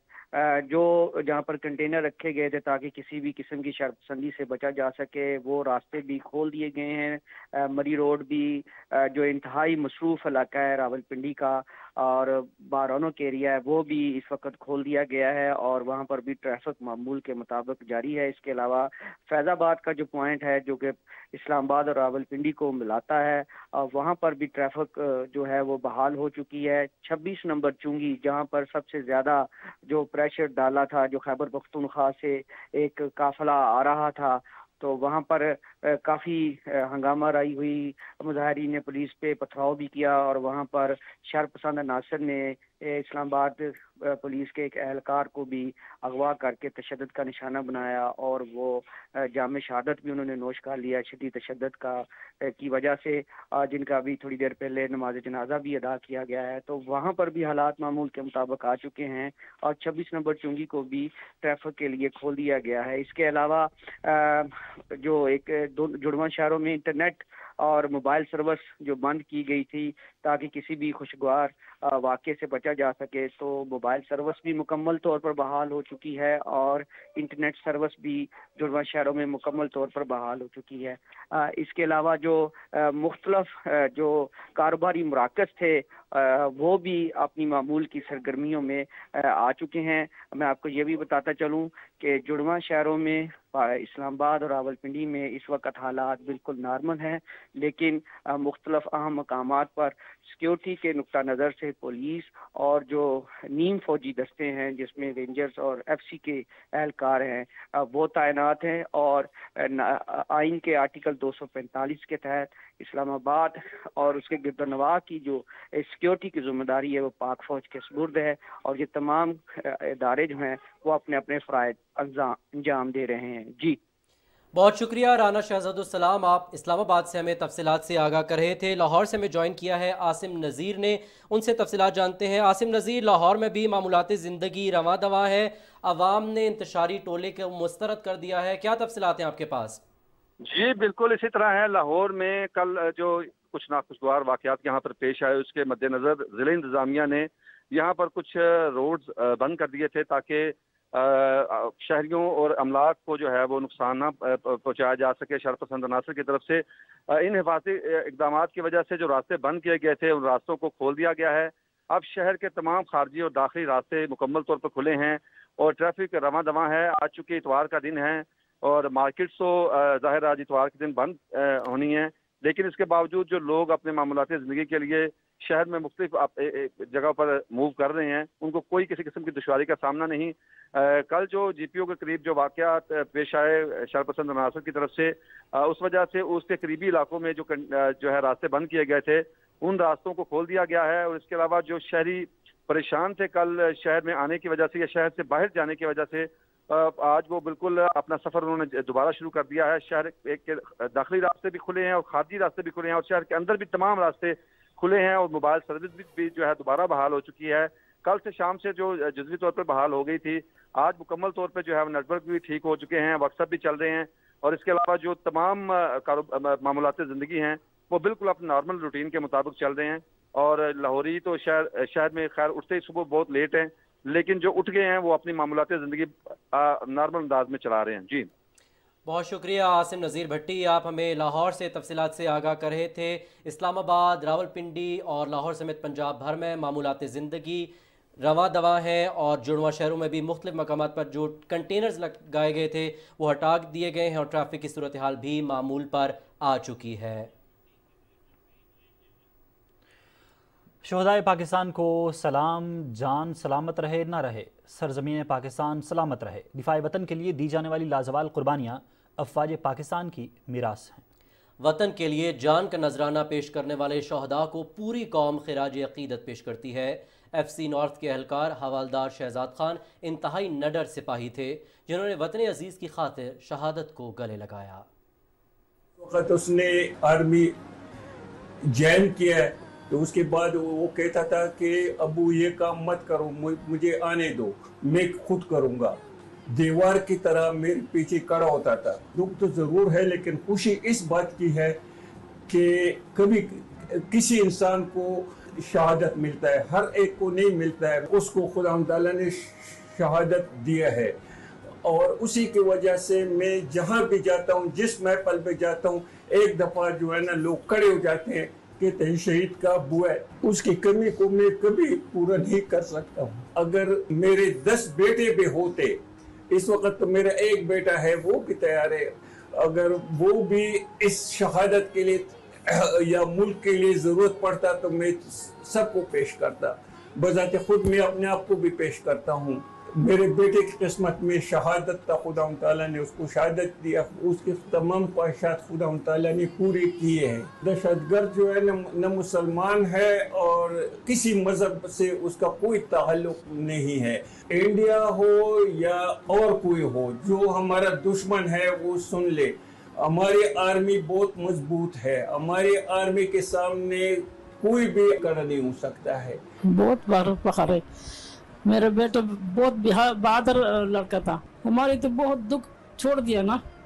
جو جہاں پر کنٹینر رکھے گئے تھے تاکہ کسی بھی قسم کی شرپسندی سے بچا جا سکے، وہ راستے بھی کھول دیے گئے ہیں۔ مری روڈ بھی جو انتہائی مصروف علاقہ ہے راولپنڈی کا اور بارونق ایریا ہے وہ بھی اس وقت کھول دیا گیا ہے اور وہاں پر بھی ٹریفک معمول کے مطابق جاری ہے۔ اس کے علاوہ فیض آباد کا جو پوائنٹ ہے جو کہ اسلام آباد اور راولپنڈی کو ملاتا ہے، وہاں پر بھی ٹریفک جو ہے وہ بحال ہو چکی ہے۔ 26 نمبر چونگی جہاں پر سب سے زیادہ جو پریشر ڈالا تھا، جو خیبر پختونخوا سے ایک قافلہ آ رہا تھا، تو وہاں پر کافی ہنگامہ رائی ہوئی، مظاہرین نے پولیس پہ پتھراؤ بھی کیا اور وہاں پر شر پسند عناصر نے اسلام آباد پولیس کے ایک اہلکار کو بھی اغوا کر کے تشدد کا نشانہ بنایا اور وہ جام شہادت بھی انہوں نے نوش کر لیا شدید تشدد کی وجہ سے، جن کا ابھی تھوڑی دیر پہلے نماز جنازہ بھی ادا کیا گیا ہے۔ تو وہاں پر بھی حالات معمول کے مطابق آ چکے ہیں اور 26 نمبر چونگی کو بھی ٹریفک کے لیے کھول دیا گیا ہے۔ اس کے علاوہ جو ایک جڑواں شہروں میں انٹرنیٹ اور موبائل سروس جو بند کی گئی تھی تاکہ کسی بھی خوشگوار واقعے سے بچا جا سکے، تو موبائل سروس بھی مکمل طور پر بحال ہو چکی ہے اور انٹرنیٹ سروس بھی جڑواں شہروں میں مکمل طور پر بحال ہو چکی ہے۔ اس کے علاوہ جو مختلف جو کاروباری مراکز تھے وہ بھی اپنی معمول کی سرگرمیوں میں آ چکے ہیں۔ میں آپ کو یہ بھی بتاتا چلوں کہ جڑواں شہروں میں اسلام آباد اور راولپنڈی میں اس وقت حالات بالکل نارمل ہیں، لیکن مختلف اہم مقامات پر سیکیورٹی کے نقطہ نظر سے پولیس اور جو نیم فوجی دستے ہیں جس میں رینجرز اور ایف سی کے اہلکار ہیں وہ تعینات ہیں، اور آئین کے آرٹیکل 245 کے تحت اسلام آباد اور اس کے گرد و نواح کی جو سیکیورٹی کی ذمہ داری ہے وہ پاک فوج کے سپرد ہے، اور یہ تمام ادارے جو ہیں وہ اپنے اپنے فرائض انجام دے رہے ہیں۔ جی بہت شکریہ رانا شہزاد السلام، آپ اسلام آباد سے ہمیں تفصیلات سے آگاہ کر رہے تھے۔ لاہور سے ہمیں جوائن کیا ہے عاصم نذیر نے، ان سے تفصیلات جانتے ہیں۔ عاصم نذیر، لاہور میں بھی معمولات زندگی رواں دواں ہے، عوام نے انتشاری ٹولے کو مسترد کر دیا ہے، کیا تفصیلات ہیں آپ کے پاس؟ جی بالکل اسی طرح ہے۔ لاہور میں کل جو کچھ ناخوشگوار واقعات یہاں پر پیش آئے اس کے مد نظر ضلع انتظامیہ نے یہاں پر کچھ روڈز بند کر دیے تھے تاکہ شہریوں اور املاک کو جو ہے وہ نقصان نہ پہنچایا جا سکے شرط پسند عناصر کی طرف سے۔ ان حفاظتی اقدامات کی وجہ سے جو راستے بند کیے گئے تھے ان راستوں کو کھول دیا گیا ہے۔ اب شہر کے تمام خارجی اور داخلی راستے مکمل طور پر کھلے ہیں اور ٹریفک رواں دواں ہے۔ آج چونکہ اتوار کا دن ہے اور مارکیٹس تو ظاہر آج اتوار کے دن بند ہونی ہے، لیکن اس کے باوجود جو لوگ اپنے معمولات زندگی کے لیے شہر میں مختلف جگہ پر موو کر رہے ہیں ان کو کوئی کسی قسم کی دشواری کا سامنا نہیں۔ کل جو جی پی او کے قریب جو واقعات پیش آئے شرپسند عناصر کی طرف سے، اس وجہ سے اس کے قریبی علاقوں میں جو ہے راستے بند کیے گئے تھے ان راستوں کو کھول دیا گیا ہے، اور اس کے علاوہ جو شہری پریشان تھے کل شہر میں آنے کی وجہ سے یا شہر سے باہر جانے کی وجہ سے، آج وہ بالکل اپنا سفر انہوں نے دوبارہ شروع کر دیا ہے۔ شہر کے داخلی راستے بھی کھلے ہیں اور خارجی راستے بھی کھلے ہیں اور شہر کے اندر بھی تمام راستے کھلے ہیں، اور موبائل سروس بھی جو ہے دوبارہ بحال ہو چکی ہے۔ کل سے شام سے جو جزوی طور پر بحال ہو گئی تھی آج مکمل طور پہ جو ہے نیٹ ورک بھی ٹھیک ہو چکے ہیں، واٹس ایپ بھی چل رہے ہیں، اور اس کے علاوہ جو تمام معاملات زندگی ہیں وہ بالکل اپنے نارمل روٹین کے مطابق چل رہے ہیں۔ اور لاہوری تو شہر میں خیر اٹھتے ہی صبح بہت لیٹ ہیں، لیکن جو اٹھ گئے ہیں وہ اپنی معمولات زندگی نارمل انداز میں چلا رہے ہیں۔ جی بہت شکریہ عاصم نذیر بھٹی، آپ ہمیں لاہور سے تفصیلات سے آگاہ کر رہے تھے۔ اسلام آباد، راولپنڈی اور لاہور سمیت پنجاب بھر میں معمولات زندگی رواں دواں ہیں، اور جڑواں شہروں میں بھی مختلف مقامات پر جو کنٹینرز لگائے گئے تھے وہ ہٹا دیے گئے ہیں، اور ٹریفک کی صورتحال بھی معمول پر آ چکی ہے۔ شہدائے پاکستان کو سلام، جان سلامت رہے نہ رہے، سرزمین پاکستان سلامت رہے۔ دفاع وطن کے لیے دی جانے والی لازوال قربانیاں افواج پاکستان کی میراث ہیں۔ وطن کے لیے جان کا نذرانہ پیش کرنے والے شہداء کو پوری قوم خراج عقیدت پیش کرتی ہے۔ ایف سی نارتھ کے اہلکار حوالدار شہزاد خان انتہائی نڈر سپاہی تھے جنہوں نے وطن عزیز کی خاطر شہادت کو گلے لگایا۔ وقت اس نے آرمی جوائن کیا تو اس کے بعد وہ کہتا تھا کہ ابو یہ کام مت کرو، مجھے آنے دو، میں خود کروں گا۔ دیوار کی طرح میرے پیچھے کھڑا ہوتا تھا۔ دکھ تو ضرور ہے لیکن خوشی اس بات کی ہے کہ کبھی کسی انسان کو شہادت ملتا ہے، ہر ایک کو نہیں ملتا ہے، اس کو خدا تعالیٰ نے شہادت دیا ہے، اور اسی کی وجہ سے میں جہاں بھی جاتا ہوں، جس محفل پہ جاتا ہوں، ایک دفعہ جو ہے نا لوگ کھڑے ہو جاتے ہیں کہتے ہیں شہید کا ابو ہے۔ اس کی کمی کو میں کبھی پورا نہیں کر سکتا ہوں۔ اگر میرے 10 بیٹے بھی ہوتے، اس وقت تو میرا ایک بیٹا ہے وہ بھی تیار ہے، اگر وہ بھی اس شہادت کے لیے یا ملک کے لیے ضرورت پڑتا تو میں سب کو پیش کرتا، بذات خود میں اپنے آپ کو بھی پیش کرتا ہوں۔ میرے بیٹے کی قسمت میں شہادت تھا، خدا تعالیٰ نے اس کو شہادت دیا، اس کی تمام خواہشات خدا تعالیٰ نے پوری کیے ہیں۔ دہشت گرد جو ہے نہ مسلمان ہے اور کسی مذہب سے اس کا کوئی تعلق نہیں ہے، انڈیا ہو یا اور کوئی ہو، جو ہمارا دشمن ہے وہ سن لے، ہماری آرمی بہت مضبوط ہے، ہماری آرمی کے سامنے کوئی بھی کڑا نہیں ہو سکتا ہے۔ بہت بڑا فخر ہے، میرا بیٹا بہت بہادر لڑکا تھا، ہماری تو بہت دکھ چھوڑ دیا نا،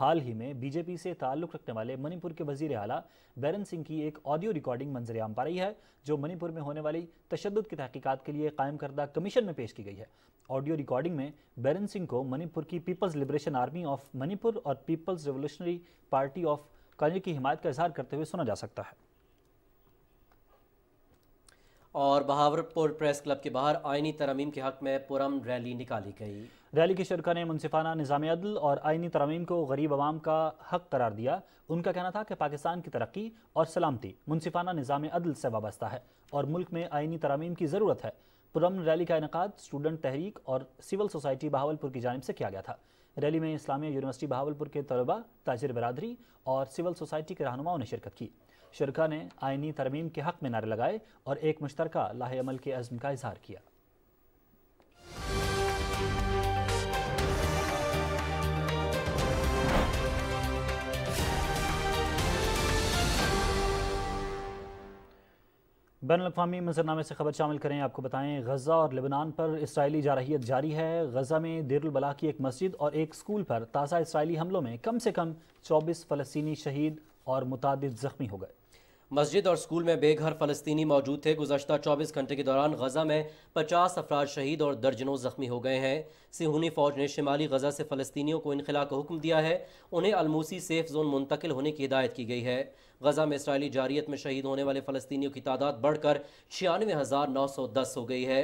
حال ہی میں بی جے پی سے تعلق رکھنے والے منی پور کے وزیر اعلیٰ بیرن سنگھ کی ایک آڈیو ریکارڈنگ منظر عام پر آئی ہے جو منی پور میں ہونے والی تشدد کی تحقیقات کے لیے قائم کردہ کمیشن میں پیش کی گئی ہے۔ آڈیو ریکارڈنگ میں بیرن سنگھ کو منی پور کی Peoples liberation army of money پور اور پیپلز ریولوشنری پارٹی آف کانجو کی حمایت کا اظہار کرتے ہوئے سنا جا سکتا ہے۔ اور بہاولپور پریس کلب کے باہر آئینی ترامیم کے حق میں پرامن ریلی نکالی گئی۔ ریلی کے شرکاء نے منصفانہ نظام عدل اور آئینی ترامیم کو غریب عوام کا حق قرار دیا۔ ان کا کہنا تھا کہ پاکستان کی ترقی اور سلامتی منصفانہ نظام عدل سے وابستہ ہے اور ملک میں آئینی ترامیم کی ضرورت ہے۔ پرامن ریلی کا انعقاد اسٹوڈنٹ تحریک اور سول سوسائٹی بہاولپور کی جانب سے کیا گیا تھا۔ ریلی میں اسلامیہ یونیورسٹی بہاولپور کے طلباء، تاجر برادری اور سول سوسائٹی کے رہنماؤں نے شرکت کی۔ شرکاء نے آئینی ترمیم کے حق میں نعرے لگائے اور ایک مشترکہ لاہ عمل کے عزم کا اظہار کیا۔ بین الاقوامی منظرنامے سے خبر شامل کریں۔ آپ کو بتائیں غزہ اور لبنان پر اسرائیلی جارحیت جاری ہے۔ غزہ میں دیر البلاح کی ایک مسجد اور ایک سکول پر تازہ اسرائیلی حملوں میں کم سے کم 24 فلسطینی شہید اور متعدد زخمی ہو گئے۔ مسجد اور سکول میں بے گھر فلسطینی موجود تھے۔ گزشتہ 24 گھنٹے کے دوران غزہ میں 50 افراد شہید اور درجنوں زخمی ہو گئے ہیں۔ صہیونی فوج نے شمالی غزہ سے فلسطینیوں کو انخلاء کا حکم دیا ہے۔ انہیں الموسی سیف زون منتقل ہونے کی ہدایت کی گئی ہے۔ غزہ میں اسرائیلی جارحیت میں شہید ہونے والے فلسطینیوں کی تعداد بڑھ کر 96,910 ہو گئی ہے۔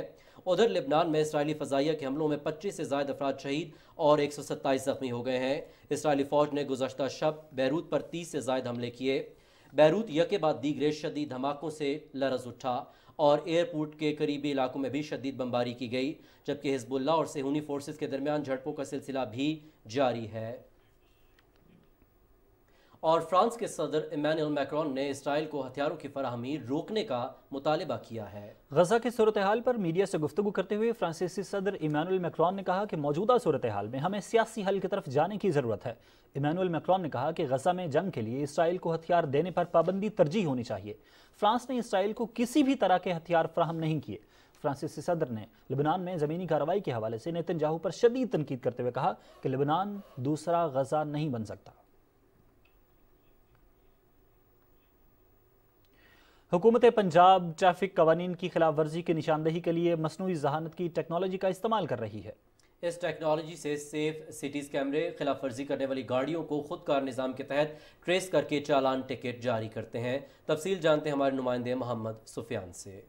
ادھر لبنان میں اسرائیلی فضائیہ کے حملوں میں 25 سے زائد افراد شہید اور 127 زخمی ہو گئے ہیں۔ اسرائیلی فوج نے گزشتہ شب بیروت پر 30 سے زائد حملے کیے۔ بیروت یکے بعد دیگرے شدید دھماکوں سے لرز اٹھا اور ایئرپورٹ کے قریبی علاقوں میں بھی شدید بمباری کی گئی، جبکہ حزب اللہ اور صہیونی فورسز کے درمیان جھڑپوں کا سلسلہ بھی جاری ہے۔ اور فرانس کے صدر ایمانوئل میکرون نے اسرائیل کو ہتھیاروں کی فراہمی روکنے کا مطالبہ کیا ہے۔ غزہ کی صورتحال پر میڈیا سے گفتگو کرتے ہوئے فرانسیسی صدر ایمانوئل میکرون نے کہا کہ موجودہ صورتحال میں ہمیں سیاسی حل کی طرف جانے کی ضرورت ہے۔ ایمانوئل میکرون نے کہا کہ غزہ میں جنگ کے لیے اسرائیل کو ہتھیار دینے پر پابندی ترجیح ہونی چاہیے۔ فرانس نے اسرائیل کو کسی بھی طرح کے ہتھیار فراہم نہیں کیے۔ فرانسیسی صدر نے لبنان میں زمینی کارروائی کے حوالے سے نیتن یاہو پر شدید تنقید کرتے ہوئے کہا کہ لبنان دوسرا غزہ نہیں بن سکتا۔ حکومت پنجاب ٹریفک قوانین کی خلاف ورزی کی نشاندہی کے لیے مصنوعی ذہانت کی ٹیکنالوجی کا استعمال کر رہی ہے۔ اس ٹیکنالوجی سے سیف سٹیز کیمرے خلاف ورزی کرنے والی گاڑیوں کو خود کار نظام کے تحت ٹریس کر کے چالان ٹکٹ جاری کرتے ہیں۔ تفصیل جانتے ہیں ہمارے نمائندے محمد سفیان سے۔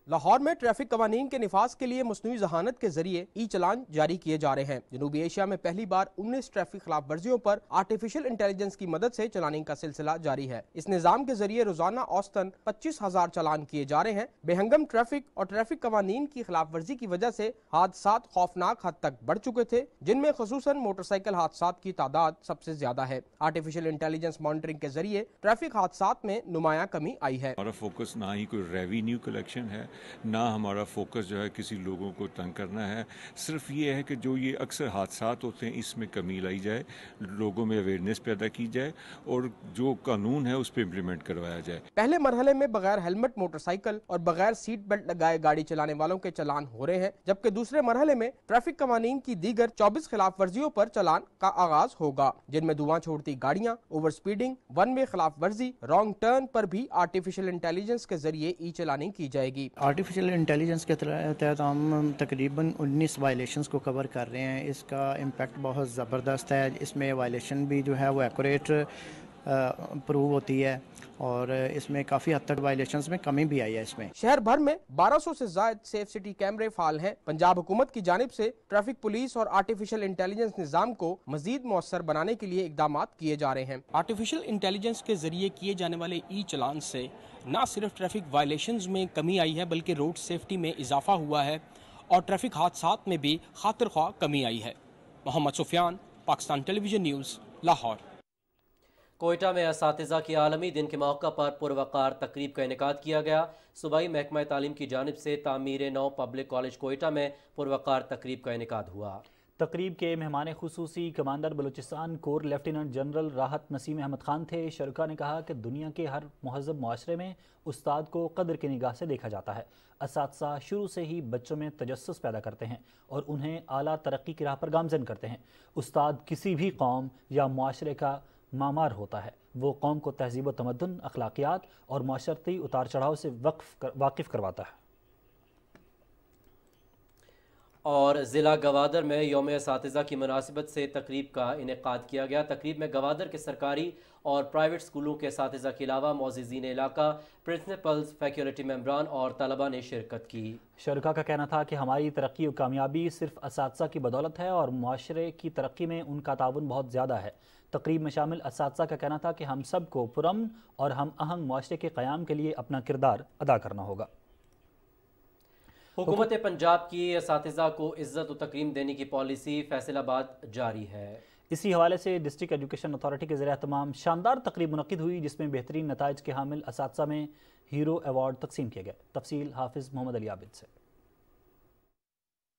لاہور میں ٹریفک قوانین کے نفاذ کے لیے مصنوعی ذہانت کے ذریعے ای چلان جاری کیے جا رہے ہیں۔ جنوبی ایشیا میں پہلی بار 19 ٹریفک خلاف ورزیوں پر آرٹیفیشل انٹیلیجنس کی مدد سے چلاننگ کا سلسلہ جاری ہے۔ اس نظام کے ذریعے روزانہ اوسطاً 25,000 چالان کیے جا رہے ہیں۔ بے ہنگم ٹریفک اور ٹریفک قوانین کی خلاف ورزی کی وجہ سے حادثات خوفناک حد تک بڑھ چکے تھے، جن میں خصوصاً موٹر سائیکل حادثات کی تعداد سب سے زیادہ ہے۔ آرٹیفیشل انٹیلیجنس مانیٹرنگ کے ذریعے ٹریفک حادثات میں نمایاں کمی آئی ہے۔ ہمارا فوکس نہ ہی کوئی ریونیو کلیکشن ہے، نہ ہمارا فوکس جو ہے کسی لوگوں کو تنگ کرنا ہے۔ صرف یہ ہے کہ جو یہ اکثر حادثات ہوتے ہیں اس میں کمی لائی جائے، لوگوں میں اویئرنیس پیدا کی جائے اور جو قانون ہے اس پہ امپلیمنٹ کروایا جائے۔ پہلے مرحلے میں بغیر ہیلمٹ موٹر سائیکل اور بغیر سیٹ بیلٹ لگائے گاڑی چلانے والوں کے چلان ہو رہے ہیں، جبکہ دوسرے مرحلے میں ٹریفک قوانین کی دیگر 24 خلاف ورزیوں پر چلان کا آغاز ہوگا، جن میں دھواں چھوڑتی گاڑیاں، اوور سپیڈنگ، ون وے خلاف ورزی، رانگ ٹرن پر بھی آرٹیفیشل انٹیلیجنس کے ذریعے ای چلاننگ کی جائے گی۔ آرٹیفیشل انٹیلیجنس کے تحت ہم تقریباً 19 وائلیشنز کو کور کر رہے ہیں۔ اس کا امپیکٹ بہت زبردست ہے۔ اس میں وائلیشن بھی جو ہے وہ ایکوریٹ پروو ہوتی ہے اور اس میں کافی حد تک وائلیشنز میں کمی بھی آئی ہے۔ اس میں شہر بھر میں 1200 سے زائد سیف سٹی کیمرے فعال ہیں۔ پنجاب حکومت کی جانب سے ٹریفک پولیس اور آرٹیفیشل انٹیلیجنس نظام کو مزید مؤثر بنانے کے لیے اقدامات کیے جا رہے ہیں۔ آرٹیفیشل انٹیلیجنس کے ذریعے کیے جانے والے ای چلان سے نہ صرف ٹریفک وائلیشنز میں کمی آئی ہے بلکہ روڈ سیفٹی میں اضافہ ہوا ہے اور ٹریفک حادثات میں بھی خاطر خواہ کمی آئی ہے۔ محمد سفیان، پاکستان ٹیلی ویژن نیوز، لاہور۔ کوئٹہ میں اساتذہ کے عالمی دن کے موقع پر پروقار تقریب کا انعقاد کیا گیا۔ صوبائی محکمہ تعلیم کی جانب سے تعمیر نو پبلک کالج کوئٹہ میں پروقار تقریب کا انعقاد ہوا۔ تقریب کے مہمان خصوصی کمانڈر بلوچستان کور لیفٹیننٹ جنرل راحت نسیم احمد خان تھے۔ شرکا نے کہا کہ دنیا کے ہر مہذب معاشرے میں استاد کو قدر کی نگاہ سے دیکھا جاتا ہے۔ اساتذہ شروع سے ہی بچوں میں تجسس پیدا کرتے ہیں اور انہیں اعلیٰ ترقی کی راہ پر گامزن کرتے ہیں۔ استاد کسی بھی قوم یا معاشرے کا معمار ہوتا ہے، وہ قوم کو تہذیب و تمدن، اخلاقیات اور معاشرتی اتار چڑھاؤ سے واقف کرواتا ہے۔ اور ضلع گوادر میں یوم اساتذہ کی مناسبت سے تقریب کا انعقاد کیا گیا۔ تقریب میں گوادر کے سرکاری اور پرائیویٹ سکولوں کے اساتذہ کے علاوہ معززین علاقہ، پرنسپلز، فیکلٹی ممبران اور طلبہ نے شرکت کی۔ شرکا کا کہنا تھا کہ ہماری ترقی و کامیابی صرف اساتذہ کی بدولت ہے اور معاشرے کی ترقی میں ان کا تعاون بہت زیادہ ہے۔ تقریب میں شامل اساتذہ کا کہنا تھا کہ ہم سب کو پرامن اور ہم آہنگ معاشرے کے قیام کے لیے اپنا کردار ادا کرنا ہوگا۔ حکومت پنجاب کی اساتذہ کو عزت و تکریم دینے کی پالیسی فیصل آباد جاری ہے۔ اسی حوالے سے ڈسٹرکٹ ایجوکیشن اتھارٹی کے زیر اہتمام شاندار تقریب منعقد ہوئی، جس میں بہترین نتائج کے حامل اساتذہ میں ہیرو ایوارڈ تقسیم کیے گئے۔ تفصیل حافظ محمد علی عابد سے۔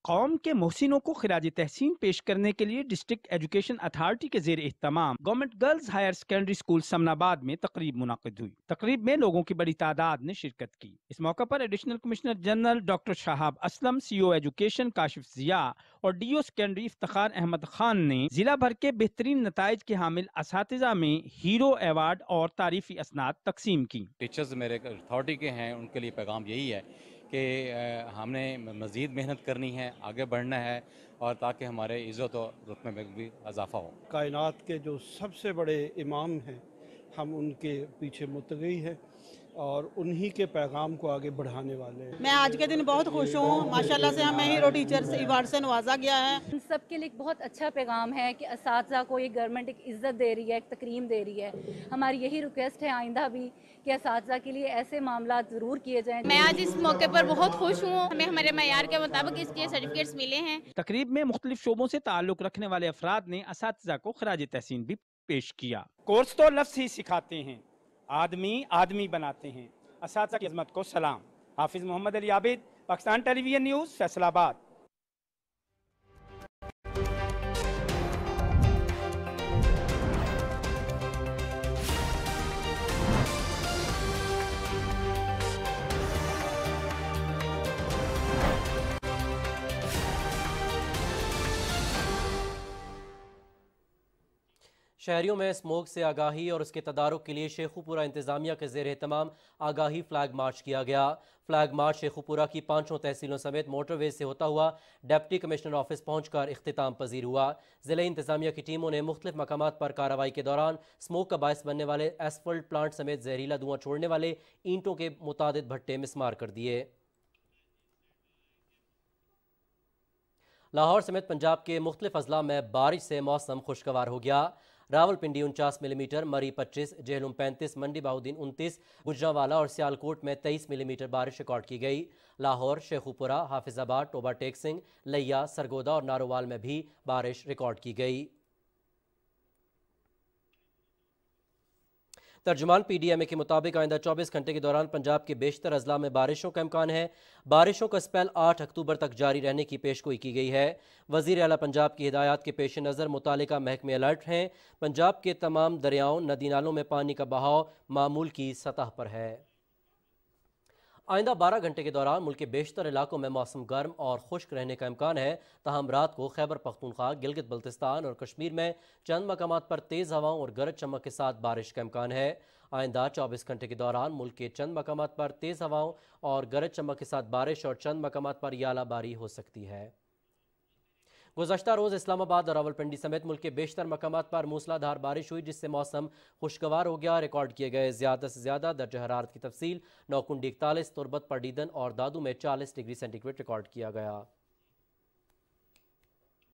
قوم کے محسنوں کو خراج تحسین پیش کرنے کے لیے ڈسٹرکٹ ایجوکیشن اتھارٹی کے زیر اہتمام government girls higher secondary school Samanabad میں تقریب منعقد ہوئی۔ تقریب میں لوگوں کی بڑی تعداد نے شرکت کی۔ اس موقع پر additional commissioner general doctor Shahab Aslam, C O education Kashif Zia اور D O secondary Iftikhar Ahmed Khan نے ضلع بھر کے بہترین نتائج کے حامل اساتذہ میں ہیرو ایوارڈ اور تعریفی اسناد تقسیم کی۔ ٹیچرز میرے اتھارٹی کے ہیں، ان کے لیے پیغام یہی ہے کہ ہم نے مزید محنت کرنی ہے، آگے بڑھنا ہے اور تاکہ ہمارے عزت و رتبے میں بھی اضافہ ہو۔ کائنات کے جو سب سے بڑے امام ہیں، ہم ان کے پیچھے متقی ہیں اور انہی کے پیغام کو آگے بڑھانے والے ہیں۔ میں آج کے دن بہت خوش ہوں، ماشاءاللہ سے ہمیں ہیرو ٹیچر ایوارڈ سے نوازا گیا ہے۔ ان سب کے لیے ایک بہت اچھا پیغام ہے کہ اساتذہ کو یہ گورنمنٹ ایک عزت دے رہی ہے، ایک تکریم دے رہی ہے۔ ہماری یہی ریکویسٹ ہے آئندہ بھی کہ اساتذہ کے لیے ایسے معاملات ضرور کیے جائیں۔ میں آج اس موقع پر بہت خوش ہوں، ہمیں ہمارے معیار کے مطابق اس کے سرٹیفکیٹس ملے ہیں۔ تقریب میں مختلف شعبوں سے تعلق رکھنے والے افراد نے اساتذہ کو خراج تحسین بھی پیش کیا۔ کورس تو لفظ ہی سکھاتے ہیں، آدمی آدمی بناتے ہیں۔ اساتذہ کی عظمت کو سلام۔ حافظ محمد علی عابد، پاکستان ٹیلی ویژن نیوز، فیصل آباد۔ شہریوں میں اسموک سے آگاہی اور اس کے تدارک کے لیے شیخو پورہ انتظامیہ کے زیر اہتمام آگاہی فلیگ مارچ کیا گیا۔ فلیگ مارچ شیخو پورہ کی 5 تحصیلوں سمیت موٹر ویز سے ہوتا ہوا ڈپٹی کمشنر آفس پہنچ کر اختتام پذیر ہوا۔ ضلعی انتظامیہ کی ٹیموں نے مختلف مقامات پر کارروائی کے دوران اسموک کا باعث بننے والے ایسفلٹ پلانٹ سمیت زہریلا دھواں چھوڑنے والے اینٹوں کے متعدد بھٹے مسمار کر دیے۔ لاہور سمیت پنجاب کے مختلف اضلاع میں بارش سے موسم خوشگوار ہو گیا۔ راولپنڈی 49 ملی میٹر، مری 25، جہلم 35، منڈی بہاؤدین 29، گجرانوالہ اور سیالکوٹ میں 23 ملی میٹر بارش ریکارڈ کی گئی۔ لاہور، شیخوپورہ، حافظ آباد، ٹوبہ ٹیک سنگھ، لیا، سرگودا اور نارووال میں بھی بارش ریکارڈ کی گئی۔ ترجمان پی ڈی ایم اے کے مطابق آئندہ 24 گھنٹے کے دوران پنجاب کے بیشتر اضلاع میں بارشوں کا امکان ہے۔ بارشوں کا اسپیل 8 اکتوبر تک جاری رہنے کی پیشگوئی کی گئی ہے۔ وزیر اعلیٰ پنجاب کی ہدایات کے پیش نظر متعلقہ محکمے الرٹ ہیں۔ پنجاب کے تمام دریاؤں، ندی نالوں میں پانی کا بہاؤ معمول کی سطح پر ہے۔ آئندہ 12 گھنٹے کے دوران ملک کے بیشتر علاقوں میں موسم گرم اور خشک رہنے کا امکان ہے، تاہم رات کو خیبر پختونخوا، گلگت بلتستان اور کشمیر میں چند مقامات پر تیز ہواؤں اور گرج چمک کے ساتھ بارش کا امکان ہے۔ آئندہ 24 گھنٹے کے دوران ملک کے چند مقامات پر تیز ہواؤں اور گرج چمک کے ساتھ بارش اور چند مقامات پر یالہ باری ہو سکتی ہے۔ گزشتہ روز اسلام آباد اور راولپنڈی سمیت ملک کے بیشتر مقامات پر موسلا دھار بارش ہوئی، جس سے موسم خوشگوار ہو گیا۔ ریکارڈ کیے گئے زیادہ سے زیادہ درجہ حرارت کی تفصیل: نوکنڈی 41، تربت، پرڈیدن اور دادو میں 40 ڈگری سینٹی گریڈ ریکارڈ کیا گیا۔